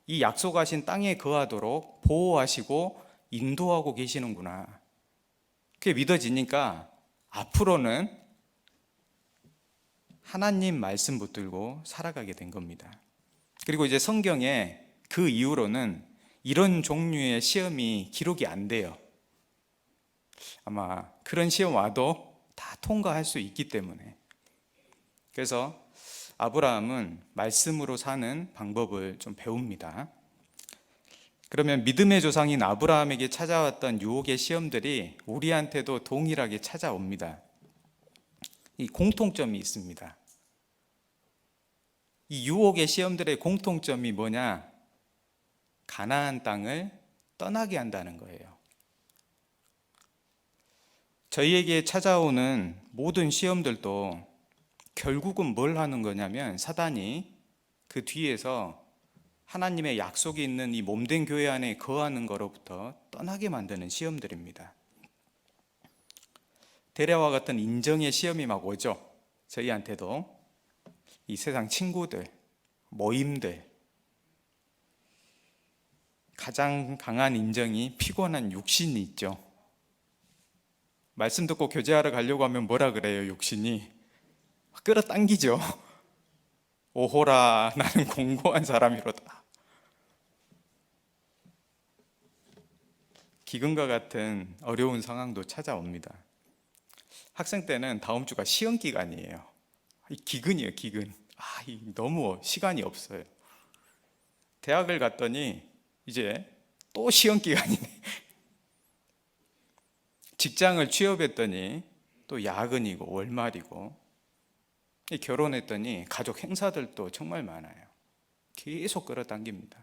이 약속하신 땅에 거하도록 보호하시고 인도하고 계시는구나. 그게 믿어지니까 앞으로는 하나님 말씀 붙들고 살아가게 된 겁니다. 그리고 이제 성경에 그 이후로는 이런 종류의 시험이 기록이 안 돼요. 아마 그런 시험 와도 다 통과할 수 있기 때문에. 그래서 아브라함은 말씀으로 사는 방법을 좀 배웁니다. 그러면 믿음의 조상인 아브라함에게 찾아왔던 유혹의 시험들이 우리한테도 동일하게 찾아옵니다. 이 공통점이 있습니다. 이 유혹의 시험들의 공통점이 뭐냐? 가나안 땅을 떠나게 한다는 거예요. 저희에게 찾아오는 모든 시험들도 결국은 뭘 하는 거냐면 사단이 그 뒤에서 하나님의 약속이 있는 이 몸된 교회 안에 거하는 거로부터 떠나게 만드는 시험들입니다. 대례와 같은 인정의 시험이 막 오죠. 저희한테도 이 세상 친구들, 모임들, 가장 강한 인정이 피곤한 육신이 있죠. 말씀 듣고 교제하러 가려고 하면 뭐라 그래요? 육신이 끌어당기죠. 오호라, 나는 공고한 사람이로다. 기근과 같은 어려운 상황도 찾아옵니다. 학생 때는 다음 주가 시험 기간이에요. 기근이에요, 기근. 너무 시간이 없어요. 대학을 갔더니 이제 또 시험 기간이네. 직장을 취업했더니 또 야근이고 월말이고, 결혼했더니 가족 행사들도 정말 많아요. 계속 끌어당깁니다.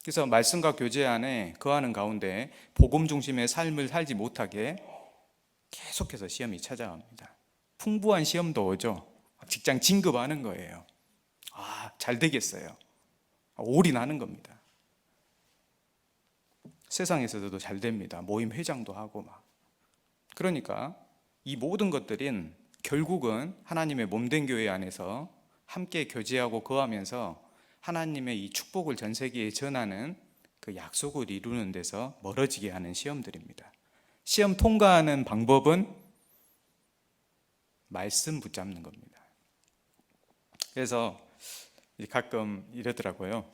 그래서 말씀과 교제 안에 거하는 가운데 복음 중심의 삶을 살지 못하게 계속해서 시험이 찾아옵니다. 풍부한 시험도 오죠. 직장 진급하는 거예요. 잘 되겠어요. 올인하는 겁니다. 세상에서도 잘 됩니다. 모임 회장도 하고 막. 그러니까 이 모든 것들은 결국은 하나님의 몸된 교회 안에서 함께 교제하고 거하면서 하나님의 이 축복을 전 세계에 전하는 그 약속을 이루는 데서 멀어지게 하는 시험들입니다. 시험 통과하는 방법은 말씀 붙잡는 겁니다. 그래서 가끔 이러더라고요.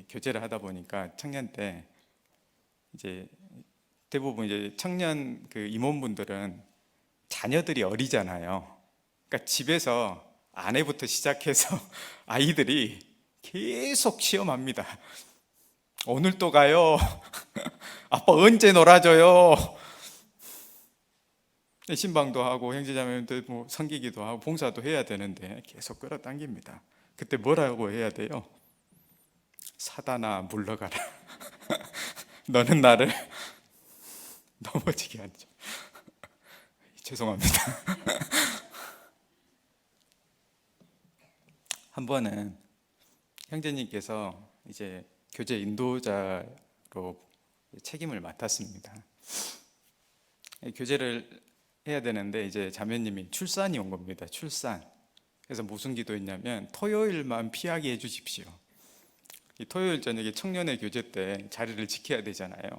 교제를 하다 보니까 청년 때 이제 대부분 이제 청년 그 임원분들은 자녀들이 어리잖아요. 그러니까 집에서 아내부터 시작해서 아이들이 계속 시험합니다. 오늘 또 가요. 아빠 언제 놀아줘요. 신방도 하고 형제자매들 뭐 섬기기도 하고 봉사도 해야 되는데 계속 끌어당깁니다. 그때 뭐라고 해야 돼요? 사단아 물러가라. 너는 나를 넘어지게 하죠. 죄송합니다. 한 번은 형제님께서 이제 교제 인도자로 책임을 맡았습니다. 교제를 해야 되는데 이제 자매님이 출산이 온 겁니다. 출산. 그래서 무슨 기도했냐면 토요일만 피하게 해주십시오. 이 토요일 저녁에 청년의 교제 때 자리를 지켜야 되잖아요.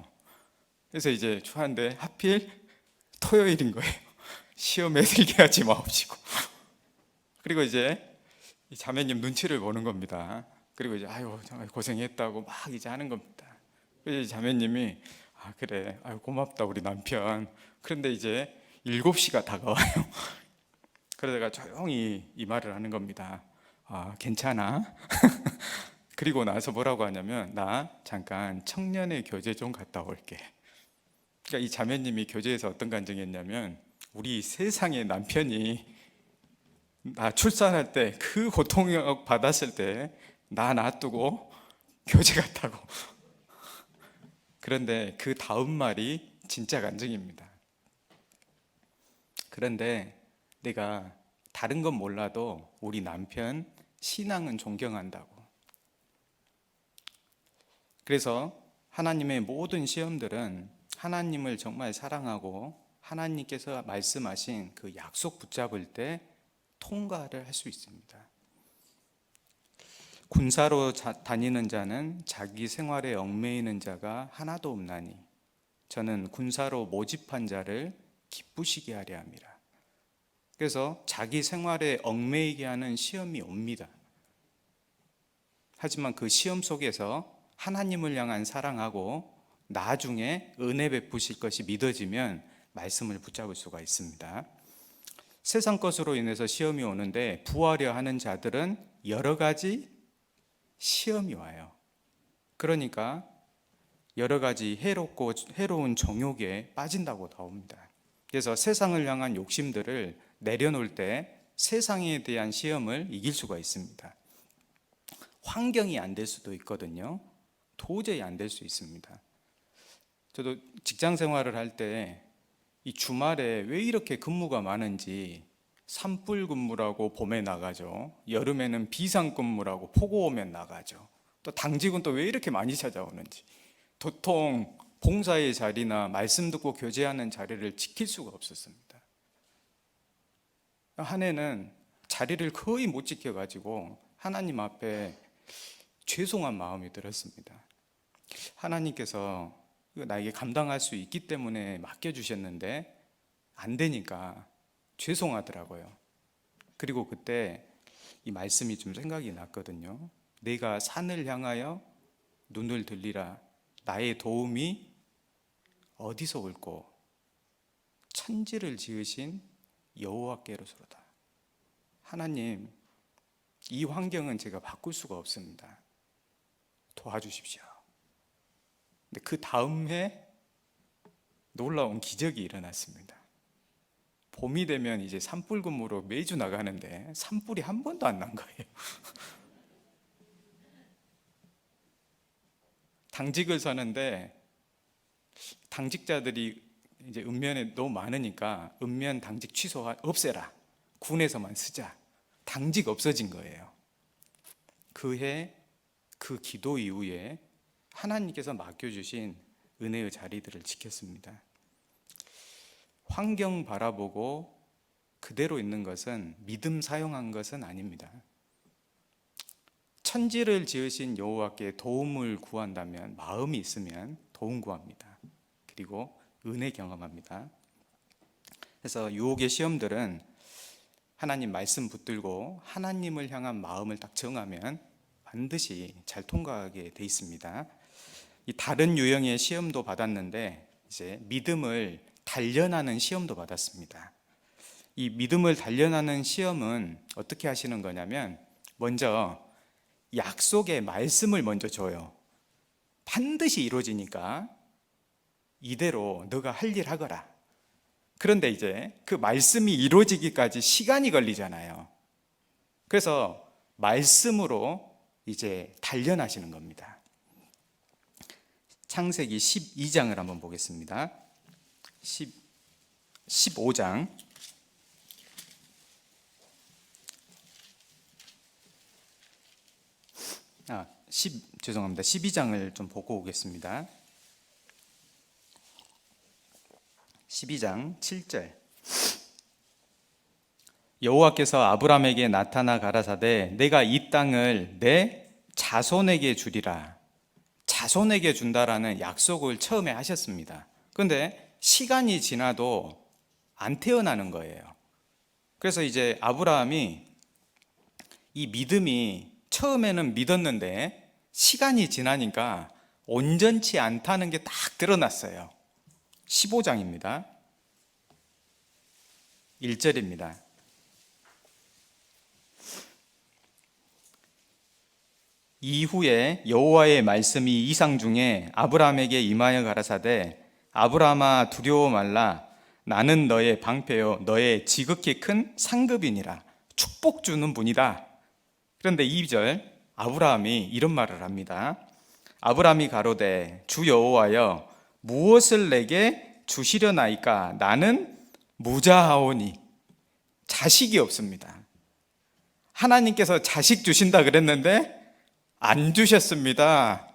그래서 이제 하는데 하필 토요일인 거예요. 시험에 들게 하지 마옵시고. 그리고 이제 이 자매님 눈치를 보는 겁니다. 그리고 이제 아유 정말 고생했다고 막 이제 하는 겁니다. 그래서 자매님이 아 그래 아유 고맙다 우리 남편. 그런데 이제 7시가 다가와요. 그러다가 조용히 이 말을 하는 겁니다. 아 괜찮아? 그리고 나서 뭐라고 하냐면 나 잠깐 청년의 교제 좀 갔다 올게. 그러니까 이 자매님이 교제에서 어떤 감정이었냐면 우리 세상의 남편이 나 출산할 때 그 고통을 받았을 때 나 놔두고 교제 갔다고. 그런데 그 다음 말이 진짜 간증입니다. 그런데 내가 다른 건 몰라도 우리 남편 신앙은 존경한다고. 그래서 하나님의 모든 시험들은 하나님을 정말 사랑하고 하나님께서 말씀하신 그 약속 붙잡을 때 통과를 할 수 있습니다. 군사로 다니는 자는 자기 생활에 얽매이는 자가 하나도 없나니 저는 군사로 모집한 자를 기쁘시게 하려 함이라. 그래서 자기 생활에 얽매이게 하는 시험이 옵니다. 하지만 그 시험 속에서 하나님을 향한 사랑하고 나중에 은혜 베푸실 것이 믿어지면 말씀을 붙잡을 수가 있습니다. 세상 것으로 인해서 시험이 오는데 부하려 하는 자들은 여러 가지 시험이 와요. 그러니까 여러 가지 해로운 정욕에 빠진다고 나옵니다. 그래서 세상을 향한 욕심들을 내려놓을 때 세상에 대한 시험을 이길 수가 있습니다. 환경이 안 될 수도 있거든요. 도저히 안 될 수 있습니다. 저도 직장 생활을 할 때 이 주말에 왜 이렇게 근무가 많은지 산불 근무라고 봄에 나가죠. 여름에는 비상 근무라고 폭우 오면 나가죠. 또 당직은 또 왜 이렇게 많이 찾아오는지. 도통 봉사의 자리나 말씀 듣고 교제하는 자리를 지킬 수가 없었습니다. 한 해는 자리를 거의 못 지켜가지고 하나님 앞에 죄송한 마음이 들었습니다. 하나님께서 나에게 감당할 수 있기 때문에 맡겨주셨는데 안 되니까 죄송하더라고요. 그리고 그때 이 말씀이 좀 생각이 났거든요. 내가 산을 향하여 눈을 들리라. 나의 도움이 어디서 올꼬? 천지를 지으신 여호와께로서로다. 하나님, 이 환경은 제가 바꿀 수가 없습니다. 도와주십시오. 근데 그 다음 해 놀라운 기적이 일어났습니다. 봄이 되면 이제 산불 근무로 매주 나가는데 산불이 한 번도 안 난 거예요. 당직을 서는데 당직자들이 이제 읍면에 너무 많으니까 읍면 당직 없애라. 군에서만 쓰자. 당직 없어진 거예요. 그 해 그 기도 이후에 하나님께서 맡겨주신 은혜의 자리들을 지켰습니다. 환경 바라보고 그대로 있는 것은 믿음 사용한 것은 아닙니다. 천지를 지으신 여호와께 도움을 구한다면 마음이 있으면 도움 구합니다. 그리고 은혜 경험합니다. 그래서 유혹의 시험들은 하나님 말씀 붙들고 하나님을 향한 마음을 딱 정하면 반드시 잘 통과하게 돼 있습니다. 이 다른 유형의 시험도 받았는데 이제 믿음을 단련하는 시험도 받았습니다. 이 믿음을 단련하는 시험은 어떻게 하시는 거냐면 먼저 약속의 말씀을 먼저 줘요. 반드시 이루어지니까 이대로 너가 할 일 하거라. 그런데 이제 그 말씀이 이루어지기까지 시간이 걸리잖아요. 그래서 말씀으로 이제 단련하시는 겁니다. 창세기 12장을 한번 보겠습니다. 15장 12장을 좀 보고 오겠습니다. 12장 7절. 여호와께서 아브라함에게 나타나 가라사대 내가 이 땅을 내 자손에게 주리라. 자손에게 준다라는 약속을 처음에 하셨습니다. 그런데 시간이 지나도 안 태어나는 거예요. 그래서 이제 아브라함이 이 믿음이 처음에는 믿었는데 시간이 지나니까 온전치 않다는 게 딱 드러났어요. 15장입니다. 1절입니다. 이후에 여호와의 말씀이 이상 중에 아브라함에게 임하여 가라사대 아브라함아 두려워 말라 나는 너의 방패요 너의 지극히 큰 상급이니라. 축복 주는 분이다. 그런데 2절 아브라함이 이런 말을 합니다. 아브라함이 가로되 주 여호와여 무엇을 내게 주시려나이까 나는 무자하오니. 자식이 없습니다. 하나님께서 자식 주신다 그랬는데 안 주셨습니다.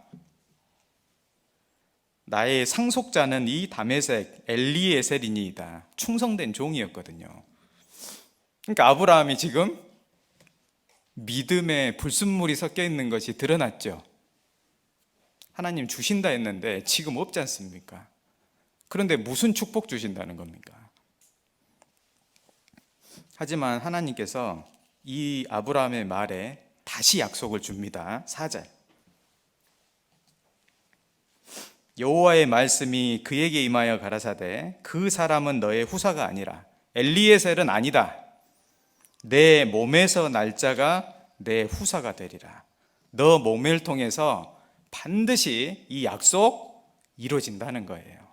나의 상속자는 이 다메섹 엘리에셀이니이다. 충성된 종이었거든요. 그러니까 아브라함이 지금 믿음에 불순물이 섞여 있는 것이 드러났죠. 하나님 주신다 했는데 지금 없지 않습니까? 그런데 무슨 축복 주신다는 겁니까? 하지만 하나님께서 이 아브라함의 말에 다시 약속을 줍니다. 4절. 여호와의 말씀이 그에게 임하여 가라사대 그 사람은 너의 후사가 아니라 엘리에셀은 아니다. 내 몸에서 날 자가 내 후사가 되리라. 너 몸을 통해서 반드시 이 약속 이루어진다는 거예요.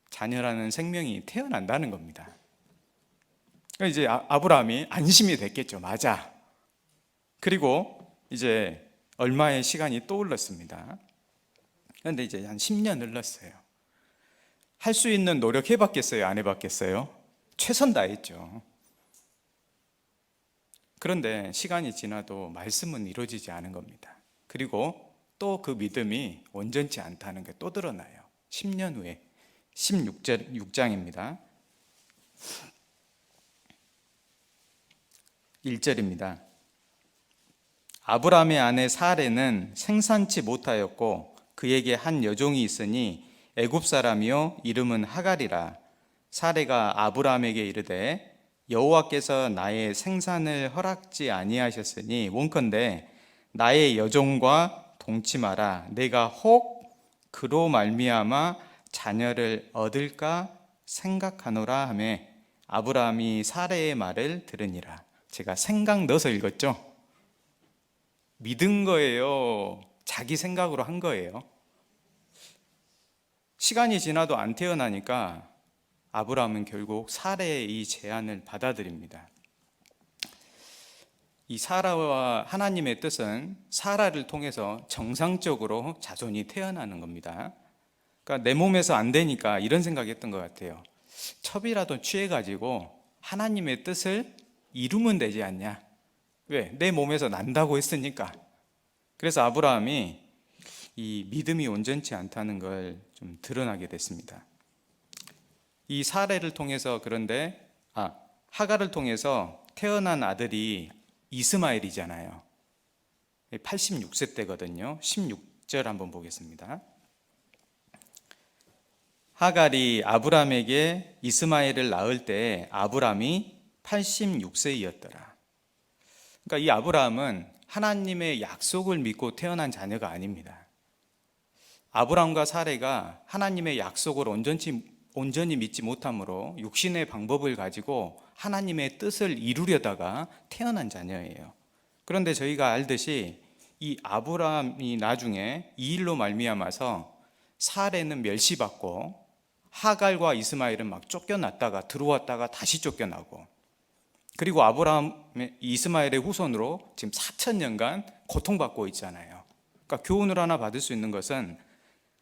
자녀라는 생명이 태어난다는 겁니다. 그러니까 이제 아브라함이 안심이 됐겠죠. 맞아. 그리고 이제 얼마의 시간이 또 흘렀습니다. 그런데 이제 한 10년 흘렀어요. 할 수 있는 노력 해봤겠어요? 안 해봤겠어요? 최선 다했죠. 그런데 시간이 지나도 말씀은 이루어지지 않은 겁니다. 그리고 또 그 믿음이 온전치 않다는 게 또 드러나요. 10년 후에 16장입니다. 1절입니다. 아브라함의 아내 사레는 생산치 못하였고 그에게 한 여종이 있으니 애굽 사람이요 이름은 하갈이라. 사레가 아브라함에게 이르되 여호와께서 나의 생산을 허락지 아니하셨으니 원컨대 나의 여종과 동침하라. 내가 혹 그로 말미암아 자녀를 얻을까 생각하노라 하며 아브라함이 사레의 말을 들으니라. 제가 생각 넣어서 읽었죠? 믿은 거예요? 자기 생각으로 한 거예요? 시간이 지나도 안 태어나니까 아브라함은 결국 사레의 이 제안을 받아들입니다. 이 사라와 하나님의 뜻은 사라를 통해서 정상적으로 자손이 태어나는 겁니다. 그러니까 내 몸에서 안 되니까 이런 생각했던 것 같아요. 첩이라도 취해가지고 하나님의 뜻을 이루면 되지 않냐? 왜? 내 몸에서 난다고 했으니까. 그래서 아브라함이 이 믿음이 온전치 않다는 걸 좀 드러나게 됐습니다. 이 사레를 통해서 그런데 하갈을 통해서 태어난 아들이 이스마엘이잖아요. 86세 때거든요. 16절 한번 보겠습니다. 하갈이 아브라함에게 이스마엘을 낳을 때 아브라함이 86세이었더라. 그러니까 이 아브라함은 하나님의 약속을 믿고 태어난 자녀가 아닙니다. 아브라함과 사레가 하나님의 약속을 온전히 믿지 못함으로 육신의 방법을 가지고 하나님의 뜻을 이루려다가 태어난 자녀예요. 그런데 저희가 알듯이 이 아브라함이 나중에 이 일로 말미암아서 사레는 멸시받고 하갈과 이스마엘은 막 쫓겨났다가 들어왔다가 다시 쫓겨나고, 그리고 아브라함의 이스마엘의 후손으로 지금 4,000년간 고통받고 있잖아요. 그러니까 교훈을 하나 받을 수 있는 것은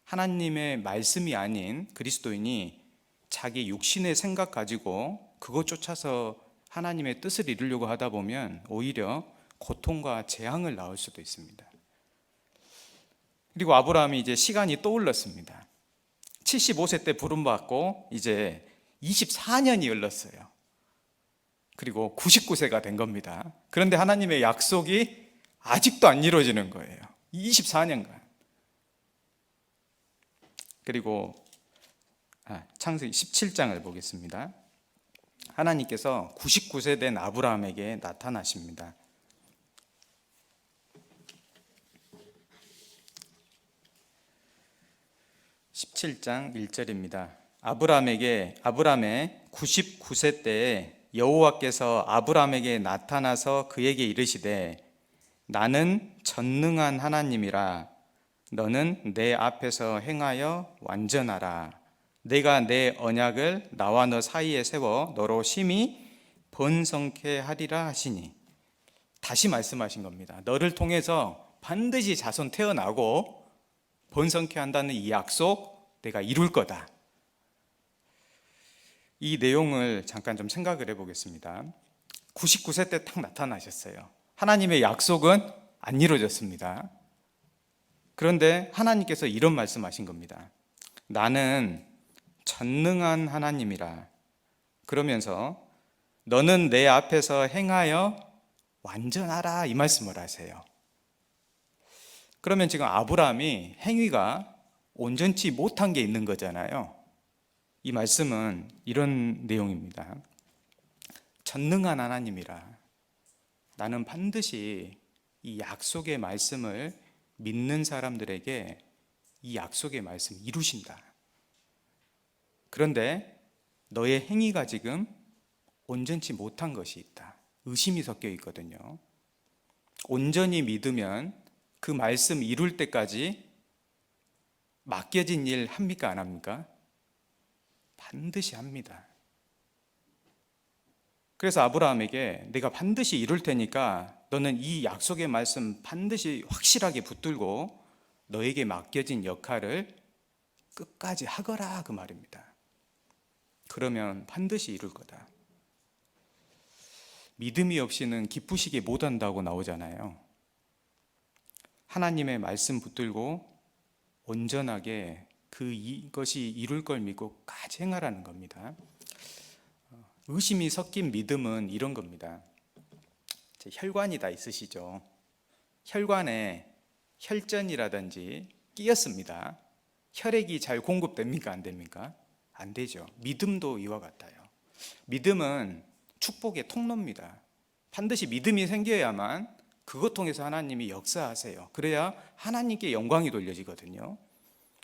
하나님의 말씀이 아닌 그리스도인이 자기 육신의 생각 가지고 그것 쫓아서 하나님의 뜻을 이루려고 하다 보면 오히려 고통과 재앙을 낳을 수도 있습니다. 그리고 아브라함이 이제 시간이 떠올랐습니다. 75세 때 부름받고 이제 24년이 흘렀어요. 그리고 99세가 된 겁니다. 그런데 하나님의 약속이 아직도 안 이루어지는 거예요. 24년간. 그리고 창세기 17장을 보겠습니다. 하나님께서 99세 된 아브라함에게 나타나십니다. 17장 1절입니다. 아브라함의 99세 때에 여호와께서 아브라함에게 나타나서 그에게 이르시되 나는 전능한 하나님이라 너는 내 앞에서 행하여 완전하라. 내가 내 언약을 나와 너 사이에 세워 너로 심히 번성케 하리라 하시니. 다시 말씀하신 겁니다. 너를 통해서 반드시 자손 태어나고 번성케 한다는 이 약속 내가 이룰 거다. 이 내용을 잠깐 좀 생각을 해보겠습니다. 99세 때 딱 나타나셨어요. 하나님의 약속은 안 이루어졌습니다. 그런데 하나님께서 이런 말씀하신 겁니다. 나는 전능한 하나님이라. 그러면서 너는 내 앞에서 행하여 완전하라 이 말씀을 하세요. 그러면 지금 아브라함이 행위가 온전치 못한 게 있는 거잖아요. 이 말씀은 이런 내용입니다. 전능한 하나님이라. 나는 반드시 이 약속의 말씀을 믿는 사람들에게 이 약속의 말씀 이루신다. 그런데 너의 행위가 지금 온전치 못한 것이 있다. 의심이 섞여 있거든요. 온전히 믿으면 그 말씀 이룰 때까지 맡겨진 일 합니까? 안 합니까? 반드시 합니다. 그래서 아브라함에게 내가 반드시 이룰 테니까 너는 이 약속의 말씀 반드시 확실하게 붙들고 너에게 맡겨진 역할을 끝까지 하거라 그 말입니다. 그러면 반드시 이룰 거다. 믿음이 없이는 기쁘시게 못한다고 나오잖아요. 하나님의 말씀 붙들고 온전하게 이것이 이룰 걸 믿고 끝까지 행하라는 겁니다. 의심이 섞인 믿음은 이런 겁니다. 혈관이 다 있으시죠? 혈관에 혈전이라든지 끼었습니다. 혈액이 잘 공급됩니까? 안 됩니까? 안 되죠. 믿음도 이와 같아요. 믿음은 축복의 통로입니다. 반드시 믿음이 생겨야만 그것 통해서 하나님이 역사하세요. 그래야 하나님께 영광이 돌려지거든요.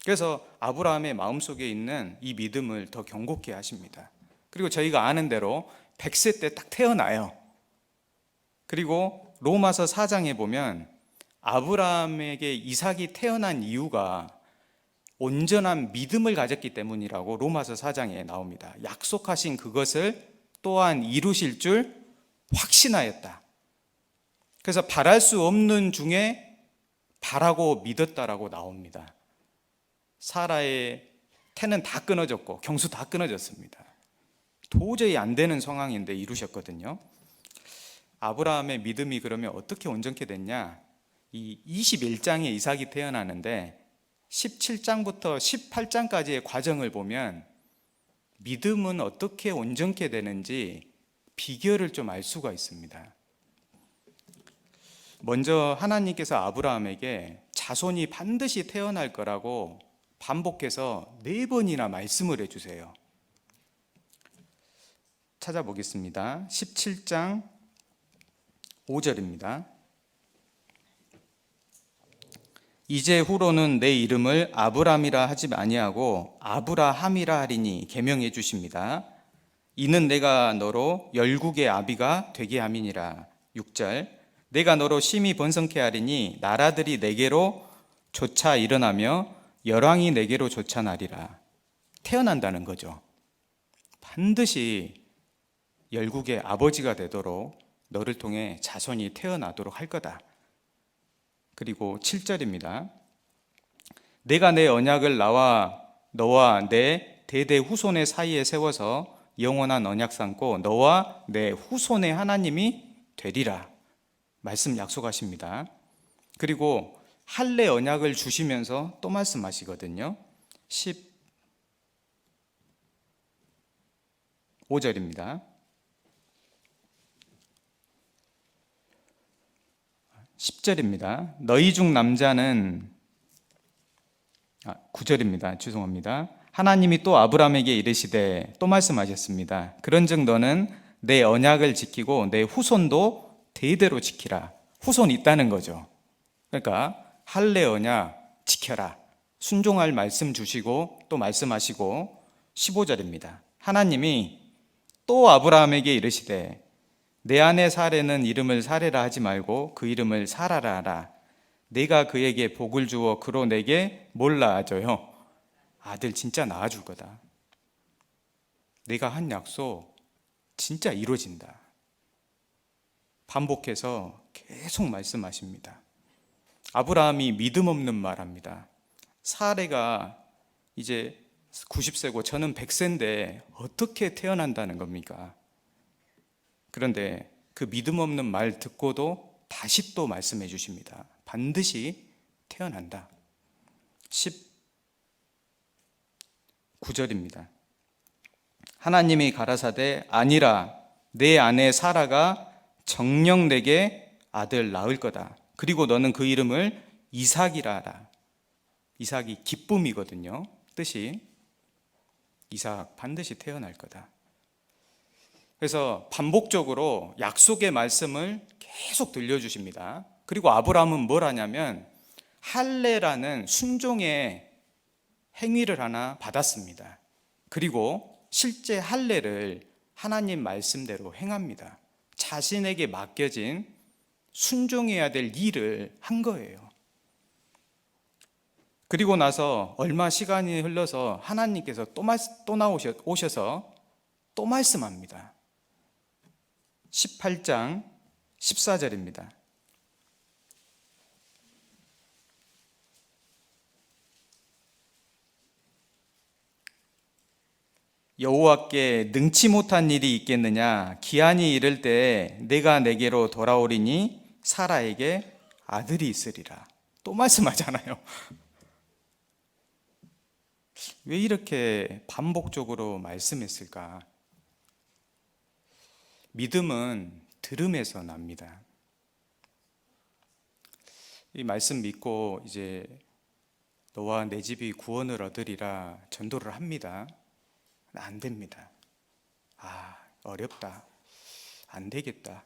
그래서 아브라함의 마음속에 있는 이 믿음을 더 견고케 하십니다. 그리고 저희가 아는 대로 100세 때 딱 태어나요. 그리고 로마서 4장에 보면 아브라함에게 이삭이 태어난 이유가 온전한 믿음을 가졌기 때문이라고 로마서 4장에 나옵니다. 약속하신 그것을 또한 이루실 줄 확신하였다. 그래서 바랄 수 없는 중에 바라고 믿었다라고 나옵니다. 사라의 태는 다 끊어졌고 경수 다 끊어졌습니다. 도저히 안 되는 상황인데 이루셨거든요. 아브라함의 믿음이 그러면 어떻게 온전케 됐냐? 이 21장에 이삭이 태어나는데 17장부터 18장까지의 과정을 보면 믿음은 어떻게 온전케 되는지 비결을 좀 알 수가 있습니다. 먼저 하나님께서 아브라함에게 자손이 반드시 태어날 거라고 반복해서 4번이나 말씀을 해주세요. 찾아보겠습니다. 17장 5절입니다. 이제 후로는 내 이름을 아브람이라 하지 아니하고 아브라함이라 하리니 계명해 주십니다. 이는 내가 너로 열국의 아비가 되게 함이니라. 6절 내가 너로 심히 번성케 하리니 나라들이 내게로 쫓아 일어나며 열왕이 내게로 쫓아나리라. 태어난다는 거죠. 반드시 열국의 아버지가 되도록 너를 통해 자손이 태어나도록 할 거다. 그리고 7절입니다. 내가 내 언약을 너와 내 대대 후손의 사이에 세워서 영원한 언약 삼고 너와 내 후손의 하나님이 되리라. 말씀 약속하십니다. 그리고 할례 언약을 주시면서 또 말씀하시거든요. 15절입니다. 10절입니다. 너희 중 남자는 9절입니다. 죄송합니다. 하나님이 또 아브라함에게 이르시되 또 말씀하셨습니다. 그런즉 너는 내 언약을 지키고 내 후손도 대대로 지키라. 후손이 있다는 거죠. 그러니까 할례 언약 지켜라. 순종할 말씀 주시고 또 말씀하시고 15절입니다. 하나님이 또 아브라함에게 이르시되 내 아내 사레는 이름을 사레라 하지 말고 그 이름을 사라라 하라. 내가 그에게 복을 주어 그로 내게 뭘 낳아줘요? 아들 진짜 낳아줄 거다. 내가 한 약속 진짜 이루어진다. 반복해서 계속 말씀하십니다. 아브라함이 믿음 없는 말합니다. 사레가 이제 90세고 저는 100세인데 어떻게 태어난다는 겁니까? 그런데 그 믿음 없는 말 듣고도 다시 또 말씀해 주십니다. 반드시 태어난다. 19절입니다. 하나님이 가라사대 아니라 내 아내 사라가 정녕 내게 아들 낳을 거다. 그리고 너는 그 이름을 이삭이라 하라. 이삭이 기쁨이거든요. 뜻이 이삭 반드시 태어날 거다. 그래서 반복적으로 약속의 말씀을 계속 들려주십니다. 그리고 아브라함은 뭘 하냐면 할례라는 순종의 행위를 하나 받았습니다. 그리고 실제 할례를 하나님 말씀대로 행합니다. 자신에게 맡겨진 순종해야 될 일을 한 거예요. 그리고 나서 얼마 시간이 흘러서 하나님께서 또 나오셔서 또 말씀합니다. 18장 14절입니다. 여호와께 능치 못한 일이 있겠느냐? 기한이 이를 때 내가 내게로 돌아오리니 사라에게 아들이 있으리라. 또 말씀하잖아요. 왜 이렇게 반복적으로 말씀했을까? 믿음은 들음에서 납니다. 이 말씀 믿고 이제 너와 내 집이 구원을 얻으리라 전도를 합니다. 안 됩니다. 어렵다. 안 되겠다.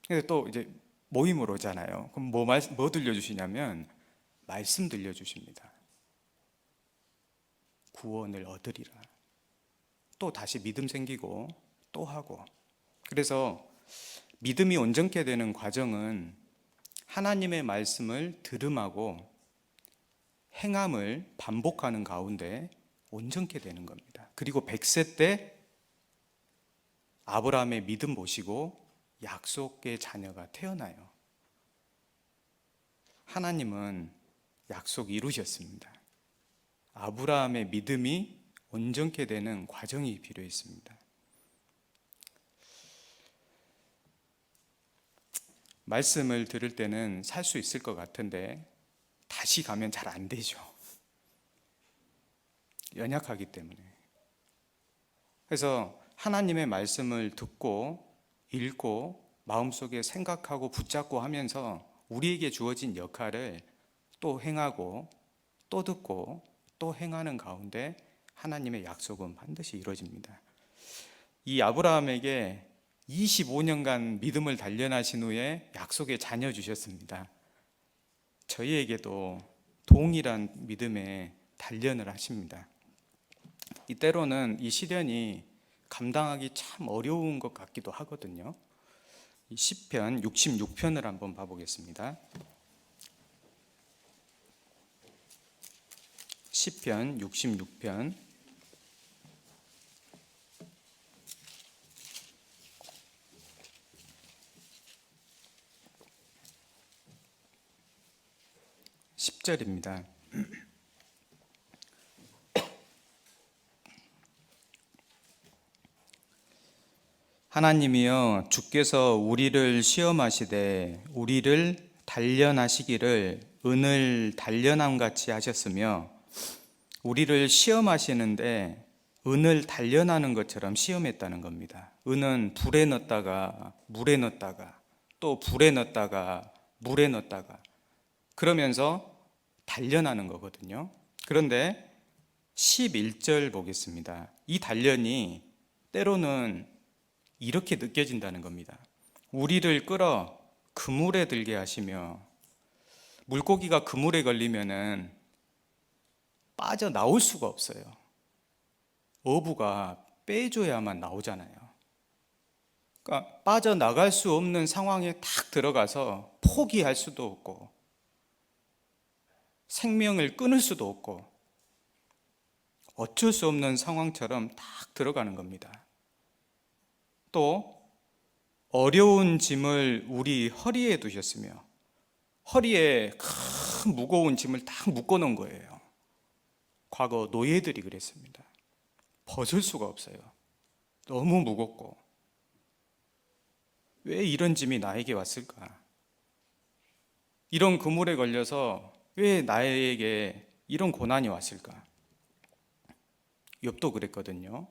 근데 또 이제 모임으로 오잖아요. 그럼 뭐 들려주시냐면 말씀 들려주십니다. 구원을 얻으리라. 또 다시 믿음 생기고 또 하고. 그래서 믿음이 온전케 되는 과정은 하나님의 말씀을 들음하고 행함을 반복하는 가운데 온전케 되는 겁니다. 그리고 100세 때 아브라함의 믿음 보시고 약속의 자녀가 태어나요. 하나님은 약속 이루셨습니다. 아브라함의 믿음이 온전케 되는 과정이 필요했습니다. 말씀을 들을 때는 살 수 있을 것 같은데 다시 가면 잘 안 되죠. 연약하기 때문에. 그래서 하나님의 말씀을 듣고 읽고 마음속에 생각하고 붙잡고 하면서 우리에게 주어진 역할을 또 행하고 또 듣고 또 행하는 가운데 하나님의 약속은 반드시 이루어집니다. 이 아브라함에게 25년간 믿음을 단련하신 후에 약속의 자녀 주셨습니다. 저희에게도 동일한 믿음의 단련을 하십니다. 때로는 이 시련이 감당하기 참 어려운 것 같기도 하거든요. 이 시편 66편을 한번 봐보겠습니다. 시편 66편 10절입니다. 하나님이여 주께서 우리를 시험하시되 우리를 단련하시기를 은을 단련함 같이 하셨으며, 우리를 시험하시는데 은을 단련하는 것처럼 시험했다는 겁니다. 은은 불에 넣었다가 물에 넣었다가 또 불에 넣었다가 물에 넣었다가 그러면서 단련하는 거거든요. 그런데 11절 보겠습니다. 이 단련이 때로는 이렇게 느껴진다는 겁니다. 우리를 끌어 그물에 들게 하시며, 물고기가 그물에 걸리면은 빠져나올 수가 없어요. 어부가 빼줘야만 나오잖아요. 그러니까 빠져나갈 수 없는 상황에 탁 들어가서 포기할 수도 없고 생명을 끊을 수도 없고 어쩔 수 없는 상황처럼 탁 들어가는 겁니다. 또 어려운 짐을 우리 허리에 두셨으며, 허리에 큰 무거운 짐을 딱 묶어 놓은 거예요. 과거 노예들이 그랬습니다. 벗을 수가 없어요. 너무 무겁고. 왜 이런 짐이 나에게 왔을까? 이런 그물에 걸려서 왜 나에게 이런 고난이 왔을까? 욥도 그랬거든요.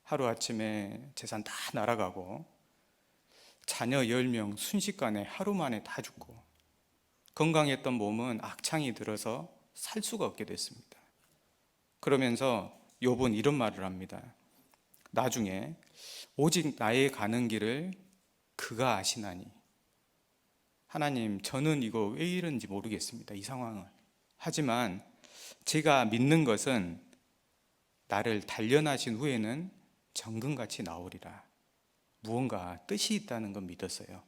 하루아침에 재산 다 날아가고 자녀 10명 순식간에 하루 만에 다 죽고 건강했던 몸은 악창이 들어서 살 수가 없게 됐습니다. 그러면서 욥은 이런 말을 합니다. 나중에 오직 나의 가는 길을 그가 아시나니, 하나님, 저는 이거 왜 이런지 모르겠습니다. 이 상황을. 하지만 제가 믿는 것은 나를 단련하신 후에는 정금같이 나오리라. 무언가 뜻이 있다는 건 믿었어요.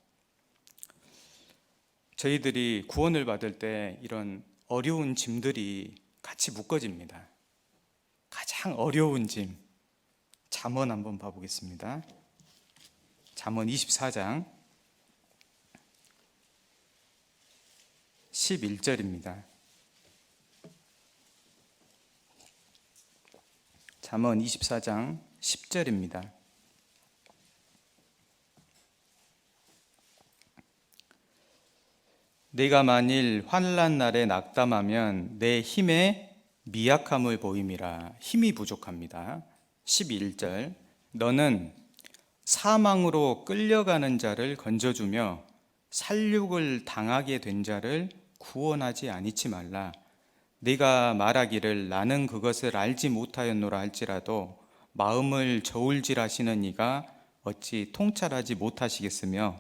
저희들이 구원을 받을 때 이런 어려운 짐들이 같이 묶어집니다. 가장 어려운 짐, 잠언 한번 봐보겠습니다. 잠언 24장 11절입니다. 잠언 24장 10절입니다. 내가 만일 환난 날에 낙담하면 내 힘에 미약함을 보임이라. 힘이 부족합니다. 11절 너는 사망으로 끌려가는 자를 건져주며 살육을 당하게 된 자를 구원하지 아니치 말라. 네가 말하기를 나는 그것을 알지 못하였노라 할지라도 마음을 저울질하시는 이가 어찌 통찰하지 못하시겠으며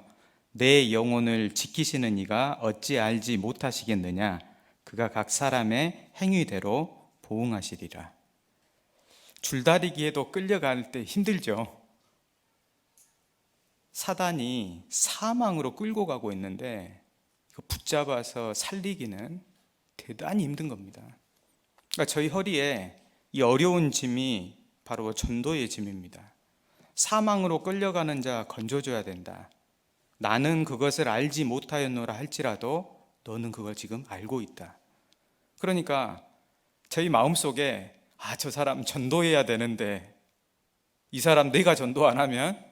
내 영혼을 지키시는 이가 어찌 알지 못하시겠느냐. 그가 각 사람의 행위대로 보응하시리라. 줄다리기에도 끌려갈 때 힘들죠. 사단이 사망으로 끌고 가고 있는데 붙잡아서 살리기는 대단히 힘든 겁니다. 그러니까 저희 허리에 이 어려운 짐이 바로 전도의 짐입니다. 사망으로 끌려가는 자 건져줘야 된다. 나는 그것을 알지 못하였노라 할지라도 너는 그걸 지금 알고 있다. 그러니까 저희 마음속에 저 사람 전도해야 되는데 이 사람 내가 전도 안 하면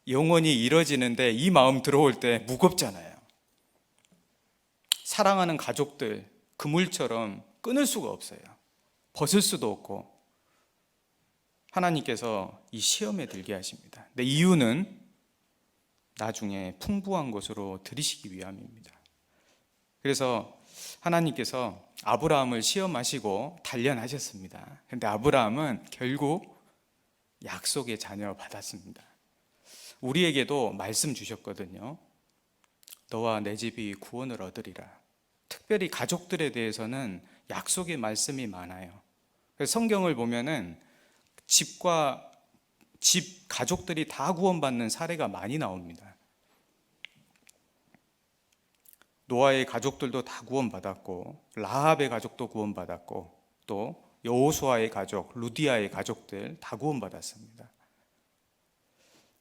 영원히 이뤄지는데 이 마음 들어올 때 무겁잖아요. 사랑하는 가족들 그물처럼 끊을 수가 없어요. 벗을 수도 없고 하나님께서 이 시험에 들게 하십니다. 근데 이유는 나중에 풍부한 것으로 들이시기 위함입니다. 그래서 하나님께서 아브라함을 시험하시고 단련하셨습니다. 그런데 아브라함은 결국 약속의 자녀 받았습니다. 우리에게도 말씀 주셨거든요. 너와 내 집이 구원을 얻으리라. 특별히 가족들에 대해서는 약속의 말씀이 많아요. 그래서 성경을 보면은 집 가족들이 다 구원받는 사례가 많이 나옵니다. 노아의 가족들도 다 구원받았고 라합의 가족도 구원받았고 또 여호수아의 가족, 루디아의 가족들 다 구원받았습니다.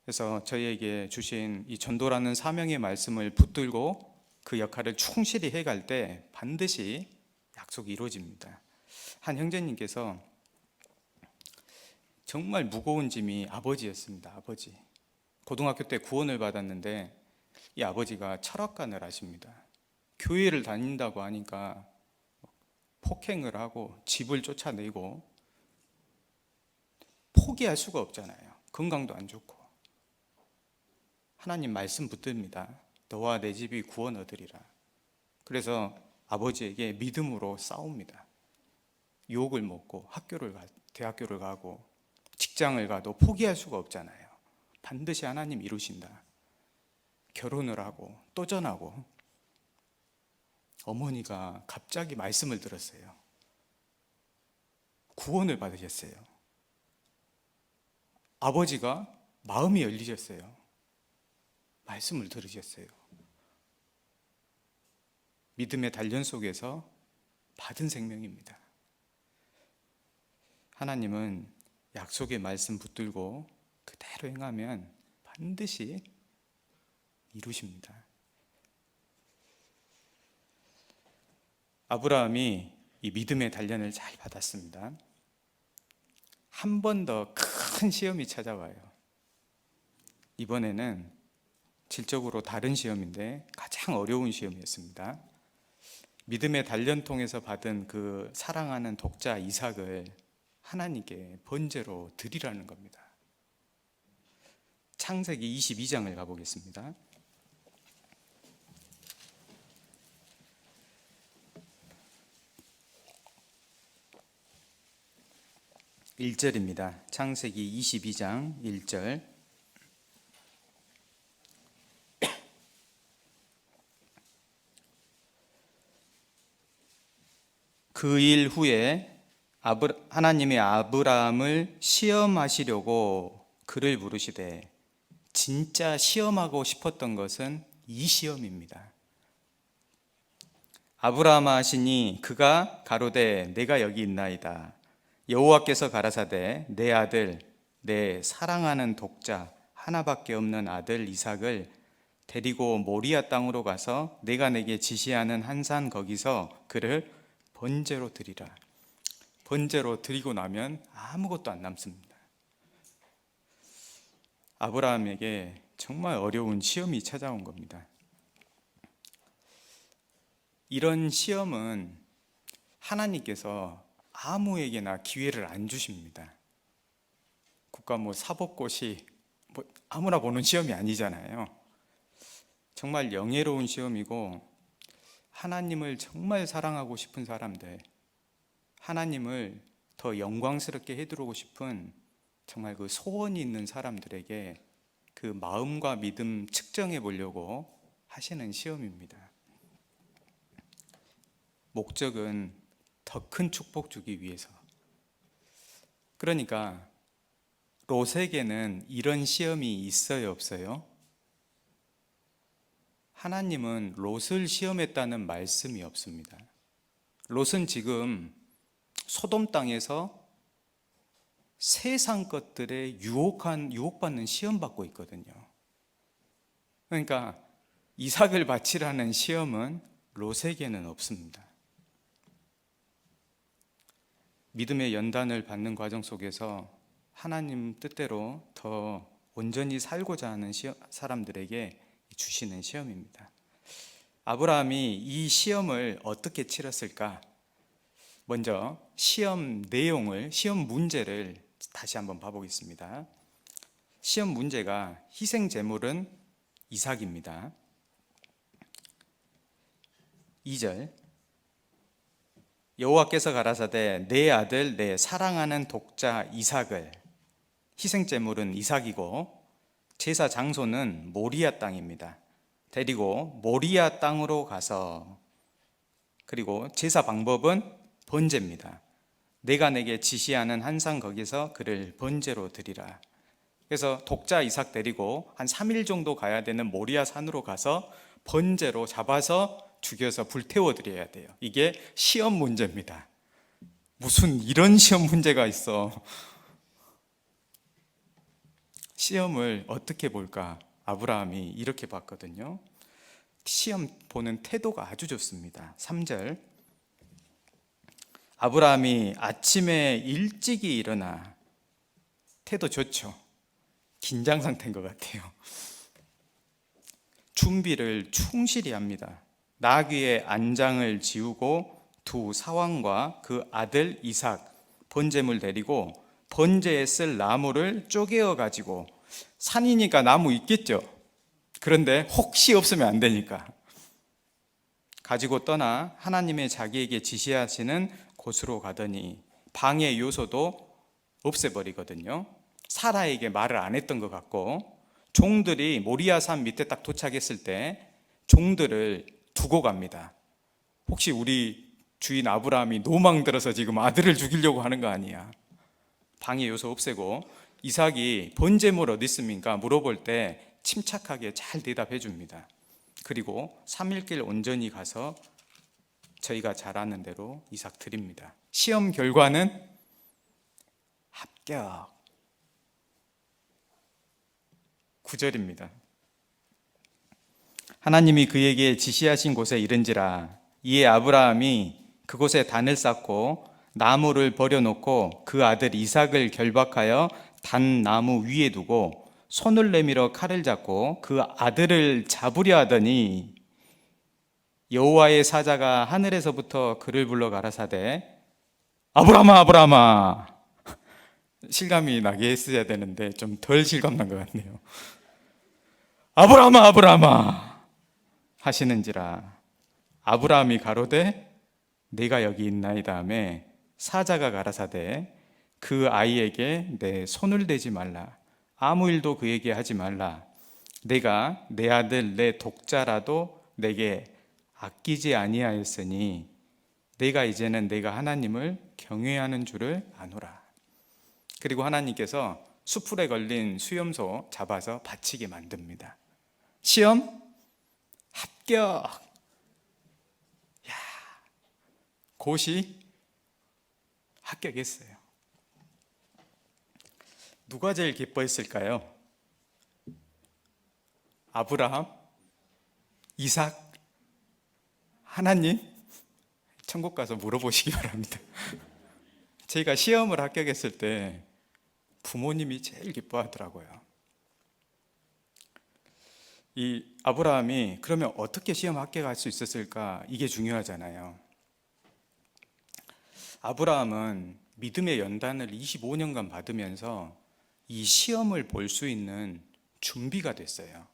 그래서 저희에게 주신 이 전도라는 사명의 말씀을 붙들고 그 역할을 충실히 해갈 때 반드시 약속이 이루어집니다. 한 형제님께서 정말 무거운 짐이 아버지였습니다. 아버지. 고등학교 때 구원을 받았는데 이 아버지가 철학관을 하십니다. 교회를 다닌다고 하니까 폭행을 하고 집을 쫓아내고 포기할 수가 없잖아요. 건강도 안 좋고. 하나님 말씀 붙듭니다. 너와 내 집이 구원 얻으리라. 그래서 아버지에게 믿음으로 싸웁니다. 욕을 먹고 대학교를 가고 직장을 가도 포기할 수가 없잖아요. 반드시 하나님 이루신다. 결혼을 하고 또 전하고 어머니가 갑자기 말씀을 들었어요. 구원을 받으셨어요. 아버지가 마음이 열리셨어요. 말씀을 들으셨어요. 믿음의 단련 속에서 받은 생명입니다. 하나님은 약속의 말씀 붙들고 그대로 행하면 반드시 이루십니다. 아브라함이 이 믿음의 단련을 잘 받았습니다. 한 번 더 큰 시험이 찾아와요. 이번에는 질적으로 다른 시험인데 가장 어려운 시험이었습니다. 믿음의 단련 통해서 받은 그 사랑하는 독자 이삭을 하나님께 번제로 드리라는 겁니다. 창세기 22장을 가보겠습니다. 1절입니다. 창세기 22장 1절. 그 일 후에 하나님이 아브라함을 시험하시려고 그를 부르시되, 진짜 시험하고 싶었던 것은 이 시험입니다. 아브라함아 하시니 그가 가로되 내가 여기 있나이다. 여호와께서 가라사대 내 아들 내 사랑하는 독자 하나밖에 없는 아들 이삭을 데리고 모리아 땅으로 가서 내가 내게 지시하는 한 산 거기서 그를 번제로 드리라. 번제로 드리고 나면 아무것도 안 남습니다. 아브라함에게 정말 어려운 시험이 찾아온 겁니다. 이런 시험은 하나님께서 아무에게나 기회를 안 주십니다. 국가 사법고시 아무나 보는 시험이 아니잖아요. 정말 영예로운 시험이고, 하나님을 정말 사랑하고 싶은 사람들, 하나님을 더 영광스럽게 해드리고 싶은 정말 그 소원이 있는 사람들에게 그 마음과 믿음 측정해 보려고 하시는 시험입니다. 목적은 더 큰 축복 주기 위해서. 그러니까 롯에게는 이런 시험이 있어요, 없어요? 하나님은 롯을 시험했다는 말씀이 없습니다. 롯은 지금 소돔 땅에서 세상 것들에 유혹받는 시험 받고 있거든요. 그러니까 이삭을 바치라는 시험은 롯에게는 없습니다. 믿음의 연단을 받는 과정 속에서 하나님 뜻대로 더 온전히 살고자 하는 사람들에게 주시는 시험입니다. 아브라함이 이 시험을 어떻게 치렀을까? 먼저 시험 내용을, 시험 문제를 다시 한번 봐보겠습니다. 시험 문제가 희생 제물은 이삭입니다. 2절, 여호와께서 가라사대 내 아들 내 사랑하는 독자 이삭을, 희생 제물은 이삭이고 제사 장소는 모리아 땅입니다. 데리고 모리아 땅으로 가서, 그리고 제사 방법은 번제입니다. 내가 내게 지시하는 한 산 거기서 그를 번제로 드리라. 그래서 독자 이삭 데리고 한 3일 정도 가야 되는 모리아 산으로 가서 번제로 잡아서 죽여서 불태워 드려야 돼요. 이게 시험 문제입니다. 무슨 이런 시험 문제가 있어. 시험을 어떻게 볼까? 아브라함이 이렇게 봤거든요. 시험 보는 태도가 아주 좋습니다. 3절, 아브라함이 아침에 일찍이 일어나, 태도 좋죠. 긴장 상태인 것 같아요. 준비를 충실히 합니다. 나귀의 안장을 지우고 두 사왕과 그 아들 이삭, 번제물 데리고 번제에 쓸 나무를 쪼개어 가지고, 산이니까 나무 있겠죠. 그런데 혹시 없으면 안 되니까 가지고 떠나 하나님의 자기에게 지시하시는 곳으로 가더니 방해 요소도 없애버리거든요. 사라에게 말을 안 했던 것 같고, 종들이 모리아산 밑에 딱 도착했을 때 종들을 두고 갑니다. 혹시 우리 주인 아브라함이 노망 들어서 지금 아들을 죽이려고 하는 거 아니야? 방해 요소 없애고, 이삭이 번제물 어디 있습니까? 물어볼 때 침착하게 잘 대답해 줍니다. 그리고 3일길 온전히 가서 저희가 잘 아는 대로 이삭 드립니다. 시험 결과는 합격. 9절입니다. 하나님이 그에게 지시하신 곳에 이른지라 이에 아브라함이 그곳에 단을 쌓고 나무를 버려놓고 그 아들 이삭을 결박하여 단 나무 위에 두고 손을 내밀어 칼을 잡고 그 아들을 잡으려 하더니 여호와의 사자가 하늘에서부터 그를 불러 가라사대 아브라함아 아브라함아. 실감이 나게 했어야 되는데 좀 덜 실감난 것 같네요. 아브라함아 아브라함아 하시는지라 아브라함이 가로되 내가 여기 있나이다 하매 사자가 가라사대 그 아이에게 내 손을 대지 말라. 아무 일도 그에게 하지 말라. 내가 내 아들 내 독자라도 내게 아끼지 아니하였으니 내가 이제는 내가 하나님을 경외하는 줄을 아노라. 그리고 하나님께서 수풀에 걸린 수염소 잡아서 바치게 만듭니다. 시험 합격. 야, 곧이 합격했어요. 누가 제일 기뻐했을까요? 아브라함? 이삭? 하나님? 천국 가서 물어보시기 바랍니다. 제가 시험을 합격했을 때 부모님이 제일 기뻐하더라고요. 이 아브라함이 그러면 어떻게 시험 합격할 수 있었을까? 이게 중요하잖아요. 아브라함은 믿음의 연단을 25년간 받으면서 이 시험을 볼 수 있는 준비가 됐어요.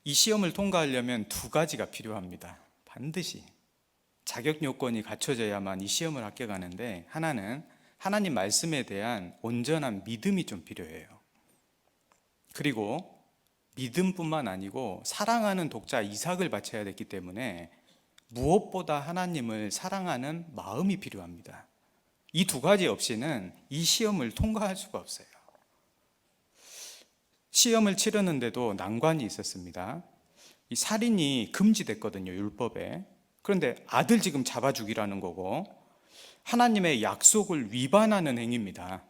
이 시험을 통과하려면 두 가지가 필요합니다. 반드시 자격 요건이 갖춰져야만 이 시험을 합격하는데, 하나는 하나님 말씀에 대한 온전한 믿음이 좀 필요해요. 그리고 믿음뿐만 아니고 사랑하는 독자 이삭을 바쳐야 됐기 때문에 무엇보다 하나님을 사랑하는 마음이 필요합니다. 이 두 가지 없이는 이 시험을 통과할 수가 없어요. 시험을 치르는데도 난관이 있었습니다. 이 살인이 금지됐거든요, 율법에. 그런데 아들 지금 잡아 죽이라는 거고, 하나님의 약속을 위반하는 행위입니다.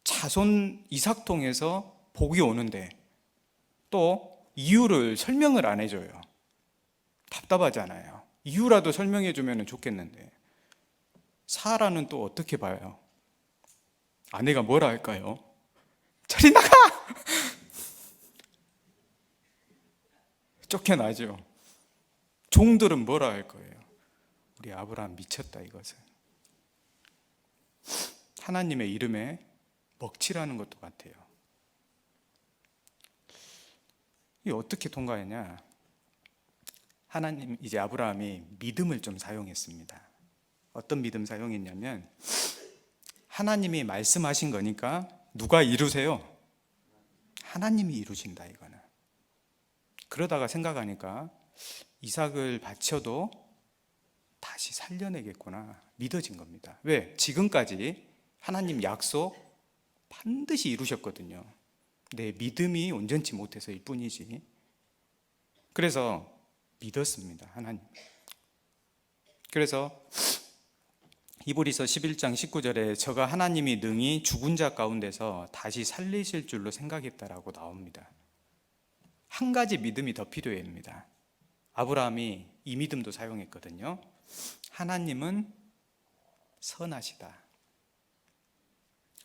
자손 이삭 통해서 복이 오는데 또 이유를 설명을 안 해줘요. 답답하잖아요. 이유라도 설명해 주면 좋겠는데. 사라는 또 어떻게 봐요? 아내가 뭐라 할까요? 저리 나가! 쫓겨나죠. 종들은 뭐라 할 거예요? 우리 아브라함 미쳤다 이것은. 하나님의 이름에 먹칠하는 것도 같아요. 이 어떻게 통과했냐? 하나님, 이제 아브라함이 믿음을 좀 사용했습니다. 어떤 믿음 사용했냐면, 하나님이 말씀하신 거니까 누가 이루세요? 하나님이 이루신다 이거는. 그러다가 생각하니까 이삭을 바쳐도 다시 살려내겠구나 믿어진 겁니다. 왜? 지금까지 하나님 약속 반드시 이루셨거든요. 내 믿음이 온전치 못해서일 뿐이지. 그래서 믿었습니다, 하나님. 그래서 히브리서 11장 19절에 저가 하나님이 능히 죽은 자 가운데서 다시 살리실 줄로 생각했다라고 나옵니다. 한 가지 믿음이 더 필요합니다. 아브라함이 이 믿음도 사용했거든요. 하나님은 선하시다.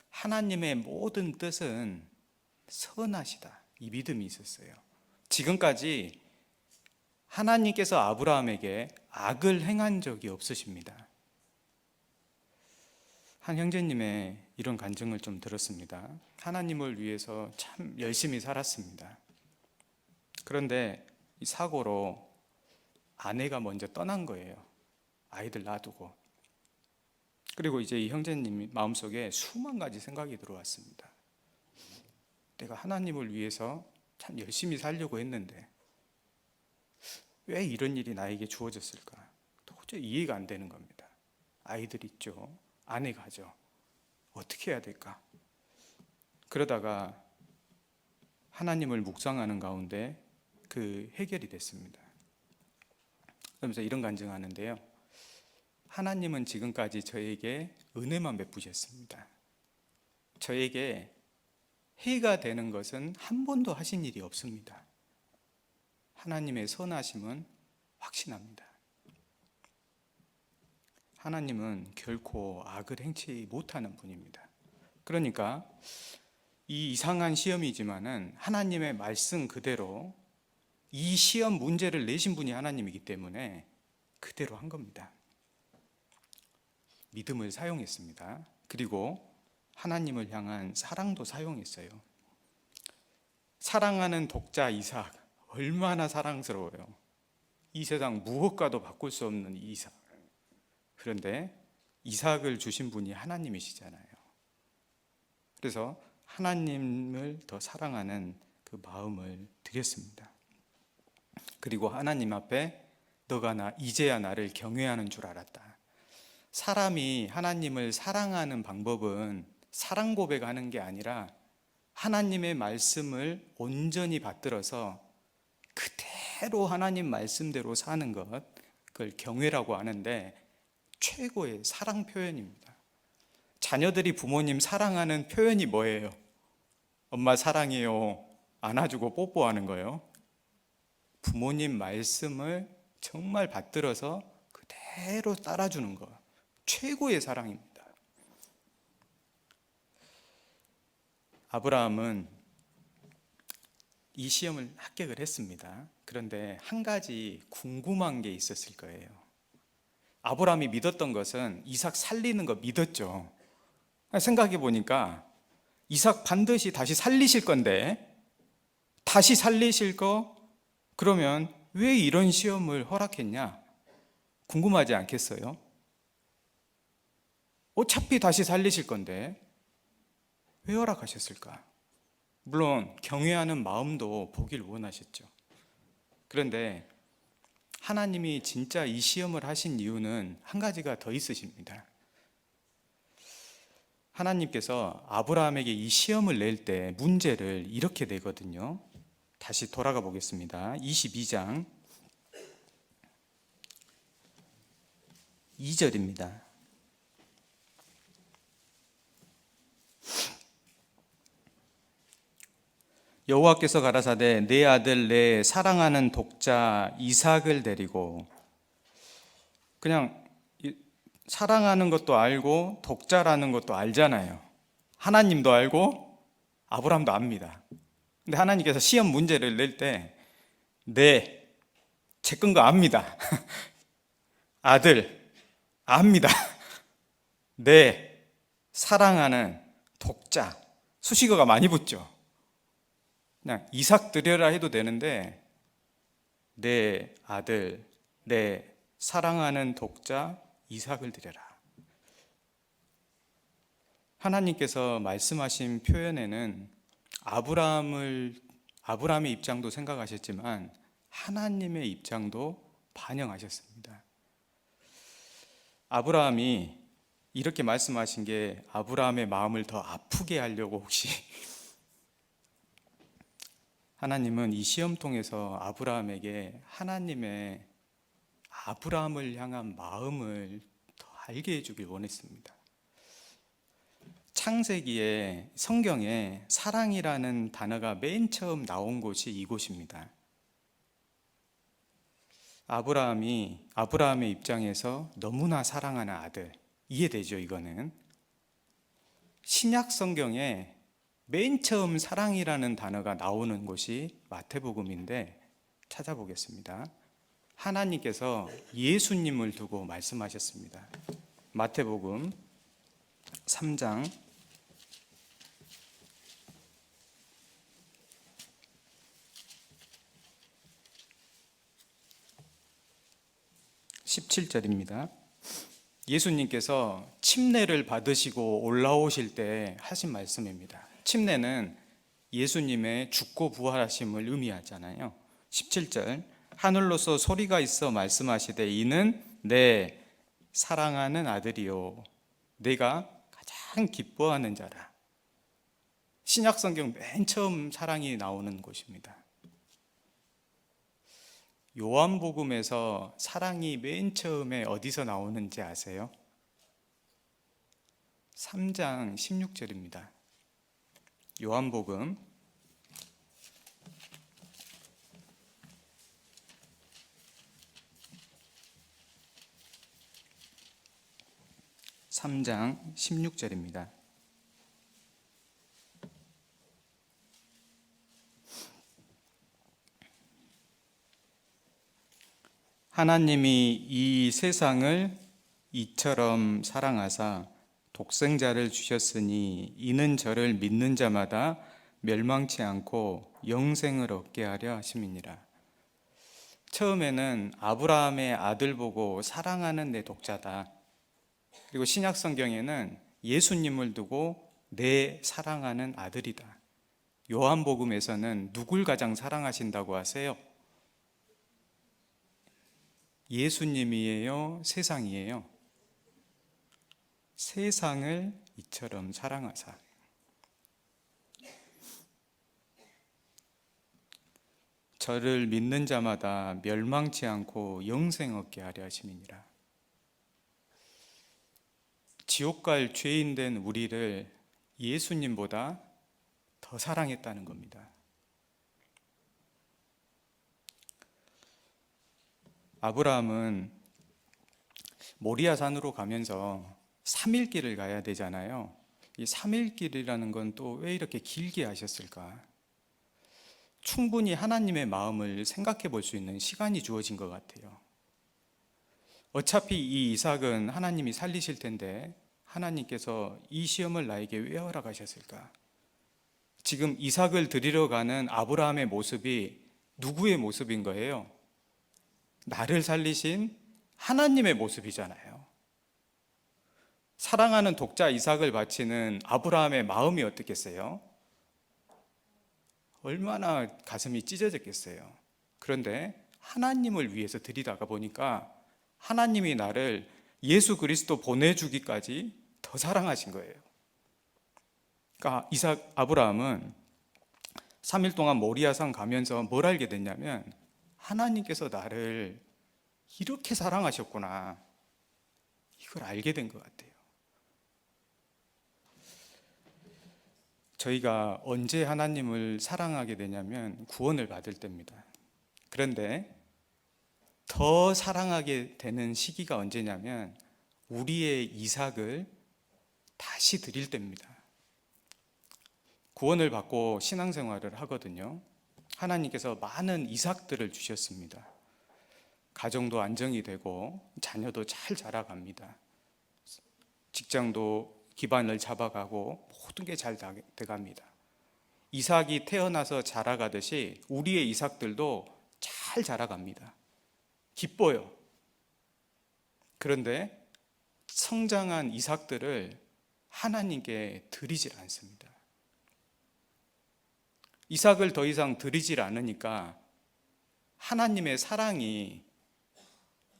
하나님의 모든 뜻은 선하시다. 이 믿음이 있었어요. 지금까지 하나님께서 아브라함에게 악을 행한 적이 없으십니다. 한 형제님의 이런 간증을 좀 들었습니다. 하나님을 위해서 참 열심히 살았습니다. 그런데 이 사고로 아내가 먼저 떠난 거예요. 아이들 놔두고. 그리고 이제 이 형제님 마음속에 수만 가지 생각이 들어왔습니다. 내가 하나님을 위해서 참 열심히 살려고 했는데 왜 이런 일이 나에게 주어졌을까? 도저히 이해가 안 되는 겁니다. 아이들 있죠. 아내 가죠. 어떻게 해야 될까? 그러다가 하나님을 묵상하는 가운데 그 해결이 됐습니다. 그러면서 이런 간증하는데요. 하나님은 지금까지 저에게 은혜만 베푸셨습니다. 저에게 해가 되는 것은 한 번도 하신 일이 없습니다. 하나님의 선하심은 확신합니다. 하나님은 결코 악을 행치 못하는 분입니다. 그러니까 이 이상한 시험이지만은 하나님의 말씀 그대로 이 시험 문제를 내신 분이 하나님이기 때문에 그대로 한 겁니다. 믿음을 사용했습니다. 그리고 하나님을 향한 사랑도 사용했어요. 사랑하는 독자 이삭, 얼마나 사랑스러워요. 이 세상 무엇과도 바꿀 수 없는 이삭. 그런데 이삭을 주신 분이 하나님이시잖아요. 그래서 하나님을 더 사랑하는 그 마음을 드렸습니다. 그리고 하나님 앞에 너가 이제야 나를 경외하는 줄 알았다. 사람이 하나님을 사랑하는 방법은 사랑 고백하는 게 아니라 하나님의 말씀을 온전히 받들어서 그대로 하나님 말씀대로 사는 것, 그걸 경외라고 하는데 최고의 사랑 표현입니다. 자녀들이 부모님 사랑하는 표현이 뭐예요? 엄마 사랑해요. 안아주고 뽀뽀하는 거예요. 부모님 말씀을 정말 받들어서 그대로 따라주는 것, 최고의 사랑입니다. 아브라함은 이 시험을 합격을 했습니다. 그런데 한 가지 궁금한 게 있었을 거예요. 아브라함이 믿었던 것은 이삭 살리는 거 믿었죠. 생각해 보니까 이삭 반드시 다시 살리실 건데, 다시 살리실 거 그러면 왜 이런 시험을 허락했냐? 궁금하지 않겠어요? 어차피 다시 살리실 건데 왜 허락하셨을까? 물론 경외하는 마음도 보길 원하셨죠. 그런데 하나님이 진짜 이 시험을 하신 이유는 한 가지가 더 있으십니다. 하나님께서 아브라함에게 이 시험을 낼 때 문제를 이렇게 내거든요. 다시 돌아가 보겠습니다. 22장 2절입니다. 여호와께서 가라사대 내 아들 내 사랑하는 독자 이삭을 데리고, 그냥 사랑하는 것도 알고 독자라는 것도 알잖아요. 하나님도 알고 아브라함도 압니다. 근데 하나님께서 시험 문제를 낼 때 제 건 거 압니다. 아들 압니다. 내 사랑하는 독자, 수식어가 많이 붙죠. 그냥 이삭 드려라 해도 되는데 내 아들, 내 사랑하는 독자 이삭을 드려라. 하나님께서 말씀하신 표현에는 아브라함의 입장도 생각하셨지만 하나님의 입장도 반영하셨습니다. 아브라함이 이렇게 말씀하신 게 아브라함의 마음을 더 아프게 하려고 혹시 하나님은 이 시험 통해서 아브라함에게 하나님의 아브라함을 향한 마음을 더 알게 해주길 원했습니다. 창세기에 성경에 사랑이라는 단어가 맨 처음 나온 곳이 이곳입니다. 아브라함의 입장에서 너무나 사랑하는 아들, 이해되죠? 이거는 신약 성경에 맨 처음 사랑이라는 단어가 나오는 곳이 마태복음인데 찾아보겠습니다. 하나님께서 예수님을 두고 말씀하셨습니다. 마태복음 3장 17절입니다. 예수님께서 침례를 받으시고 올라오실 때 하신 말씀입니다. 침례는 예수님의 죽고 부활하심을 의미하잖아요. 17절 하늘로서 소리가 있어 말씀하시되 이는 내 사랑하는 아들이요 내가 가장 기뻐하는 자라. 신약성경 맨 처음 사랑이 나오는 곳입니다. 요한복음에서 사랑이 맨 처음에 어디서 나오는지 아세요? 3장 16절입니다. 요한복음 3장 16절입니다. 하나님이 이 세상을 이처럼 사랑하사 독생자를 주셨으니 이는 저를 믿는 자마다 멸망치 않고 영생을 얻게 하려 하심이니라. 처음에는 아브라함의 아들 보고 사랑하는 내 독자다. 그리고 신약 성경에는 예수님을 두고 내 사랑하는 아들이다. 요한복음에서는 누굴 가장 사랑하신다고 하세요? 예수님이에요? 세상이에요? 세상을 이처럼 사랑하사. 저를 믿는 자마다 멸망치 않고 영생 얻게 하려 하심이니라. 지옥 갈 죄인 된 우리를 예수님보다 더 사랑했다는 겁니다. 아브라함은 모리아 산으로 가면서 3일 길을 가야 되잖아요. 이 3일 길이라는 건 또 왜 이렇게 길게 하셨을까? 충분히 하나님의 마음을 생각해 볼 수 있는 시간이 주어진 것 같아요. 어차피 이 이삭은 하나님이 살리실 텐데 하나님께서 이 시험을 나에게 왜 허락하셨을까? 지금 이삭을 드리러 가는 아브라함의 모습이 누구의 모습인 거예요? 나를 살리신 하나님의 모습이잖아요. 사랑하는 독자 이삭을 바치는 아브라함의 마음이 어떻겠어요? 얼마나 가슴이 찢어졌겠어요. 그런데 하나님을 위해서 드리다가 보니까 하나님이 나를 예수 그리스도 보내주기까지 더 사랑하신 거예요. 그러니까 아브라함은 3일 동안 모리아산 가면서 뭘 알게 됐냐면 하나님께서 나를 이렇게 사랑하셨구나, 이걸 알게 된 것 같아요. 저희가 언제 하나님을 사랑하게 되냐면 구원을 받을 때입니다. 그런데 더 사랑하게 되는 시기가 언제냐면 우리의 이삭을 다시 드릴 때입니다. 구원을 받고 신앙생활을 하거든요. 하나님께서 많은 이삭들을 주셨습니다. 가정도 안정이 되고 자녀도 잘 자라갑니다. 직장도 기반을 잡아가고 모든 게 잘 돼갑니다. 이삭이 태어나서 자라가듯이 우리의 이삭들도 잘 자라갑니다. 기뻐요. 그런데 성장한 이삭들을 하나님께 드리질 않습니다. 이삭을 더 이상 드리질 않으니까 하나님의 사랑이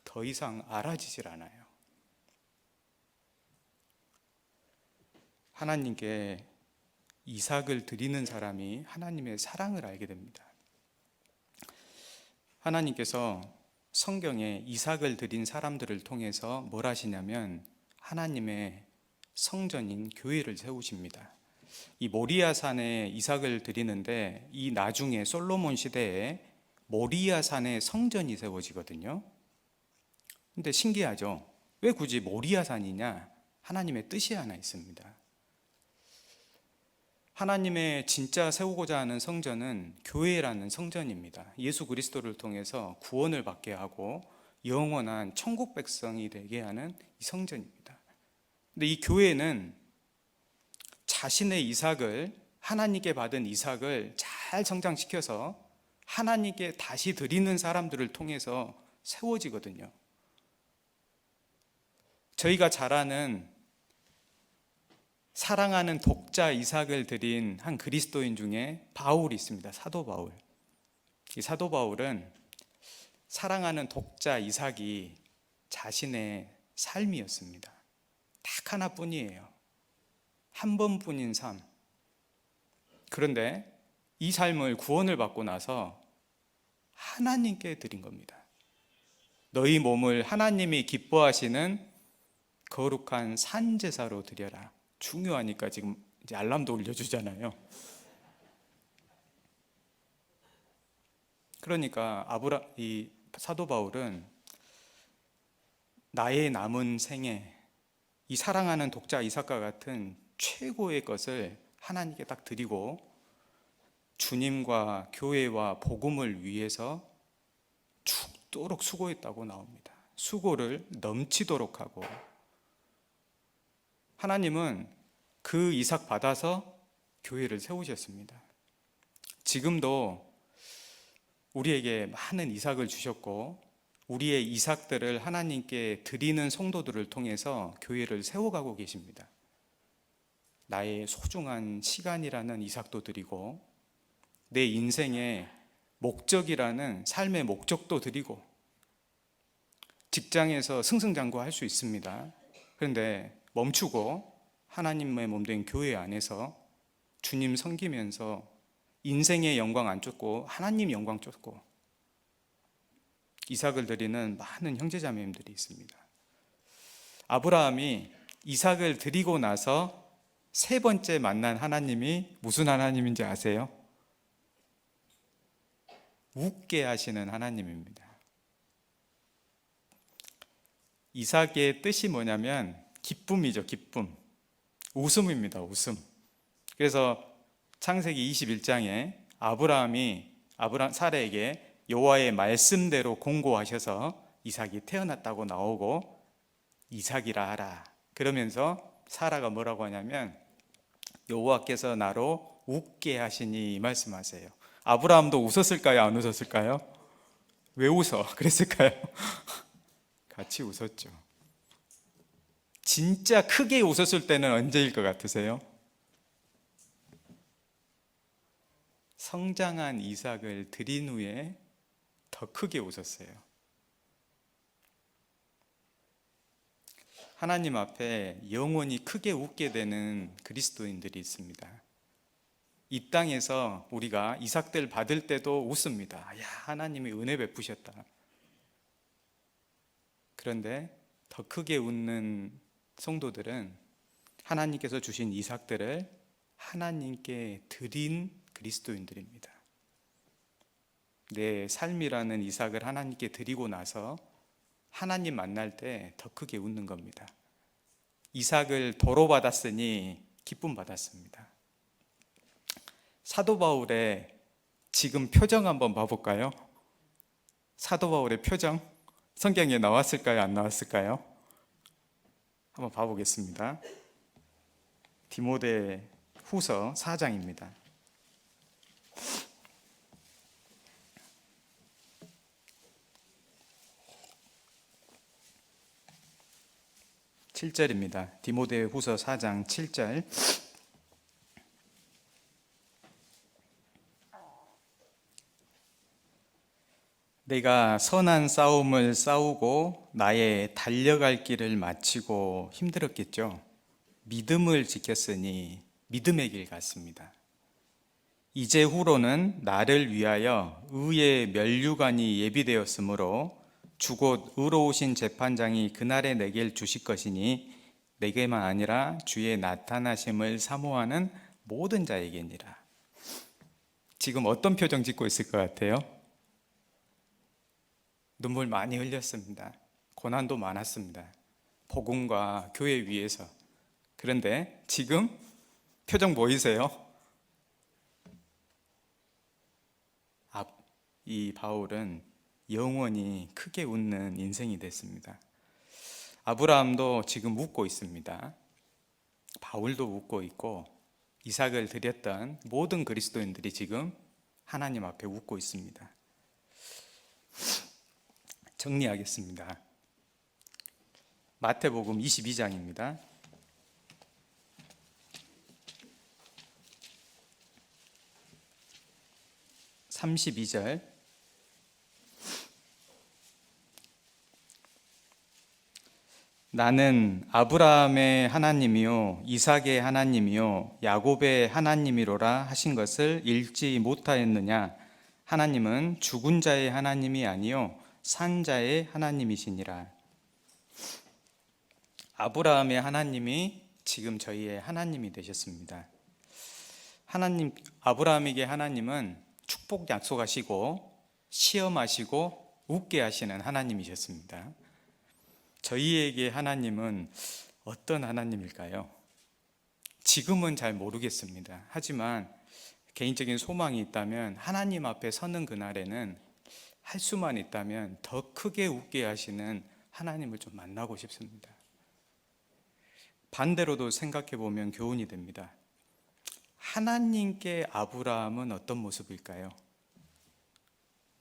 더 이상 알아지질 않아요. 하나님께 이삭을 드리는 사람이 하나님의 사랑을 알게 됩니다. 하나님께서 성경에 이삭을 드린 사람들을 통해서 뭘 하시냐면 하나님의 성전인 교회를 세우십니다. 이 모리아산에 이삭을 드리는데 이 나중에 솔로몬 시대에 모리아 산에 성전이 세워지거든요. 근데 신기하죠? 왜 굳이 모리아 산이냐? 하나님의 뜻이 하나 있습니다. 하나님의 진짜 세우고자 하는 성전은 교회라는 성전입니다. 예수 그리스도를 통해서 구원을 받게 하고 영원한 천국 백성이 되게 하는 이 성전입니다. 근데 이 교회는 자신의 이삭을, 하나님께 받은 이삭을 잘 성장시켜서 하나님께 다시 드리는 사람들을 통해서 세워지거든요. 저희가 잘 아는 사랑하는 독자 이삭을 드린 한 그리스도인 중에 바울이 있습니다. 사도 바울. 이 사도 바울은 사랑하는 독자 이삭이 자신의 삶이었습니다. 딱 하나뿐이에요. 한 번뿐인 삶. 그런데 이 삶을 구원을 받고 나서 하나님께 드린 겁니다. 너희 몸을 하나님이 기뻐하시는 거룩한 산제사로 드려라. 중요하니까 지금 이제 알람도 울려주잖아요. 그러니까 이 사도 바울은 나의 남은 생에 이 사랑하는 독자 이삭과 같은 최고의 것을 하나님께 딱 드리고 주님과 교회와 복음을 위해서 죽도록 수고했다고 나옵니다. 수고를 넘치도록 하고, 하나님은 그 이삭 받아서 교회를 세우셨습니다. 지금도 우리에게 많은 이삭을 주셨고 우리의 이삭들을 하나님께 드리는 성도들을 통해서 교회를 세워가고 계십니다. 나의 소중한 시간이라는 이삭도 드리고 내 인생의 목적이라는 삶의 목적도 드리고 직장에서 승승장구할 수 있습니다. 그런데 멈추고 하나님의 몸된 교회 안에서 주님 섬기면서 인생의 영광 안 쫓고 하나님 영광 쫓고 이삭을 드리는 많은 형제자매님들이 있습니다. 아브라함이 이삭을 드리고 나서 세 번째 만난 하나님이 무슨 하나님인지 아세요? 웃게 하시는 하나님입니다. 이삭의 뜻이 뭐냐면 기쁨이죠. 기쁨. 웃음입니다. 웃음. 그래서 창세기 21장에 아브라함이 사라에게 여호와의 말씀대로 공고하셔서 이삭이 태어났다고 나오고 이삭이라 하라. 그러면서 사라가 뭐라고 하냐면 여호와께서 나로 웃게 하시니 말씀하세요. 아브라함도 웃었을까요? 안 웃었을까요? 왜 웃어? 그랬을까요? 같이 웃었죠. 진짜 크게 웃었을 때는 언제일 것 같으세요? 성장한 이삭을 드린 후에 더 크게 웃었어요. 하나님 앞에 영원히 크게 웃게 되는 그리스도인들이 있습니다. 이 땅에서 우리가 이삭들 받을 때도 웃습니다. 야, 하나님이 은혜 베푸셨다. 그런데 더 크게 웃는 성도들은 하나님께서 주신 이삭들을 하나님께 드린 그리스도인들입니다. 내 삶이라는 이삭을 하나님께 드리고 나서 하나님 만날 때 더 크게 웃는 겁니다. 이삭을 도로 받았으니 기쁨 받았습니다. 사도 바울의 지금 표정 한번 봐볼까요? 사도 바울의 표정 성경에 나왔을까요? 안 나왔을까요? 한번 봐보겠습니다. 디모데 후서 4장입니다. 7절입니다. 디모데 후서 4장 7절. 내가 선한 싸움을 싸우고 나의 달려갈 길을 마치고 힘들었겠죠. 믿음을 지켰으니 믿음의 길 갔습니다. 이제 후로는 나를 위하여 의의 면류관이 예비되었으므로 주곧 의로우신 재판장이 그날에 내게 주실 것이니 내게만 아니라 주의 나타나심을 사모하는 모든 자에게니라. 지금 어떤 표정 짓고 있을 것 같아요? 눈물 많이 흘렸습니다. 고난도 많았습니다. 복음과 교회 위에서. 그런데 지금 표정 보이세요? 이 바울은 영원히 크게 웃는 인생이 됐습니다. 아브라함도 지금 웃고 있습니다. 바울도 웃고 있고 이삭을 드렸던 모든 그리스도인들이 지금 하나님 앞에 웃고 있습니다. 정리하겠습니다. 마태복음 22장입니다. 32절. 나는 아브라함의 하나님이요 이삭의 하나님이요 야곱의 하나님이로라 하신 것을 읽지 못하였느냐? 하나님은 죽은 자의 하나님이 아니요 산 자의 하나님이시니라. 아브라함의 하나님이 지금 저희의 하나님이 되셨습니다. 하나님, 아브라함에게 하나님은 축복 약속하시고 시험하시고 웃게 하시는 하나님이셨습니다. 저희에게 하나님은 어떤 하나님일까요? 지금은 잘 모르겠습니다. 하지만 개인적인 소망이 있다면 하나님 앞에 서는 그날에는 할 수만 있다면 더 크게 웃게 하시는 하나님을 좀 만나고 싶습니다. 반대로도 생각해 보면 교훈이 됩니다. 하나님께 아브라함은 어떤 모습일까요?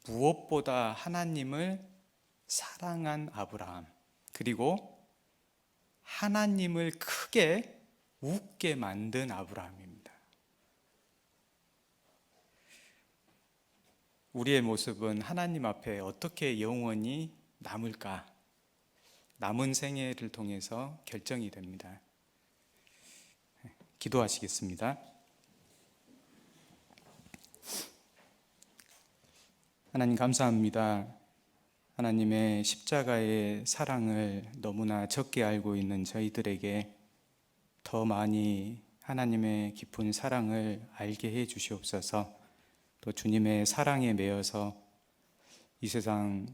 무엇보다 하나님을 사랑한 아브라함, 그리고 하나님을 크게 웃게 만든 아브라함입니다. 우리의 모습은 하나님 앞에 어떻게 영원히 남을까? 남은 생애를 통해서 결정이 됩니다. 기도하시겠습니다. 하나님 감사합니다. 하나님의 십자가의 사랑을 너무나 적게 알고 있는 저희들에게 더 많이 하나님의 깊은 사랑을 알게 해 주시옵소서. 또 주님의 사랑에 매여서 이 세상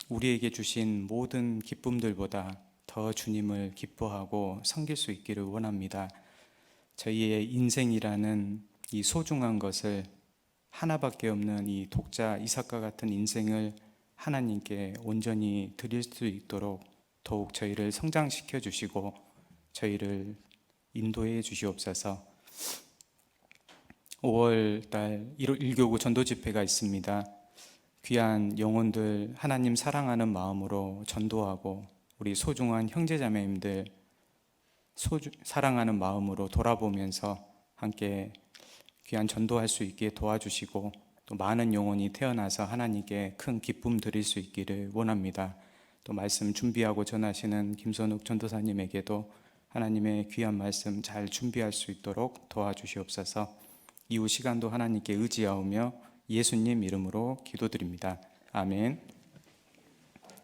우리에게 주신 모든 기쁨들보다 더 주님을 기뻐하고 섬길 수 있기를 원합니다. 저희의 인생이라는 이 소중한 것을 하나밖에 없는 이 독자 이삭과 같은 인생을 하나님께 온전히 드릴 수 있도록 더욱 저희를 성장시켜 주시고 저희를 인도해 주시옵소서. 5월달 1교구 전도집회가 있습니다. 귀한 영혼들 하나님 사랑하는 마음으로 전도하고 우리 소중한 형제자매님들 사랑하는 마음으로 돌아보면서 함께 귀한 전도할 수 있게 도와주시고 또 많은 영혼이 태어나서 하나님께 큰 기쁨 드릴 수 있기를 원합니다. 또 말씀 준비하고 전하시는 김선욱 전도사님에게도 하나님의 귀한 말씀 잘 준비할 수 있도록 도와주시옵소서. 이후 시간도 하나님께 의지하오며 예수님 이름으로 기도드립니다. 아멘.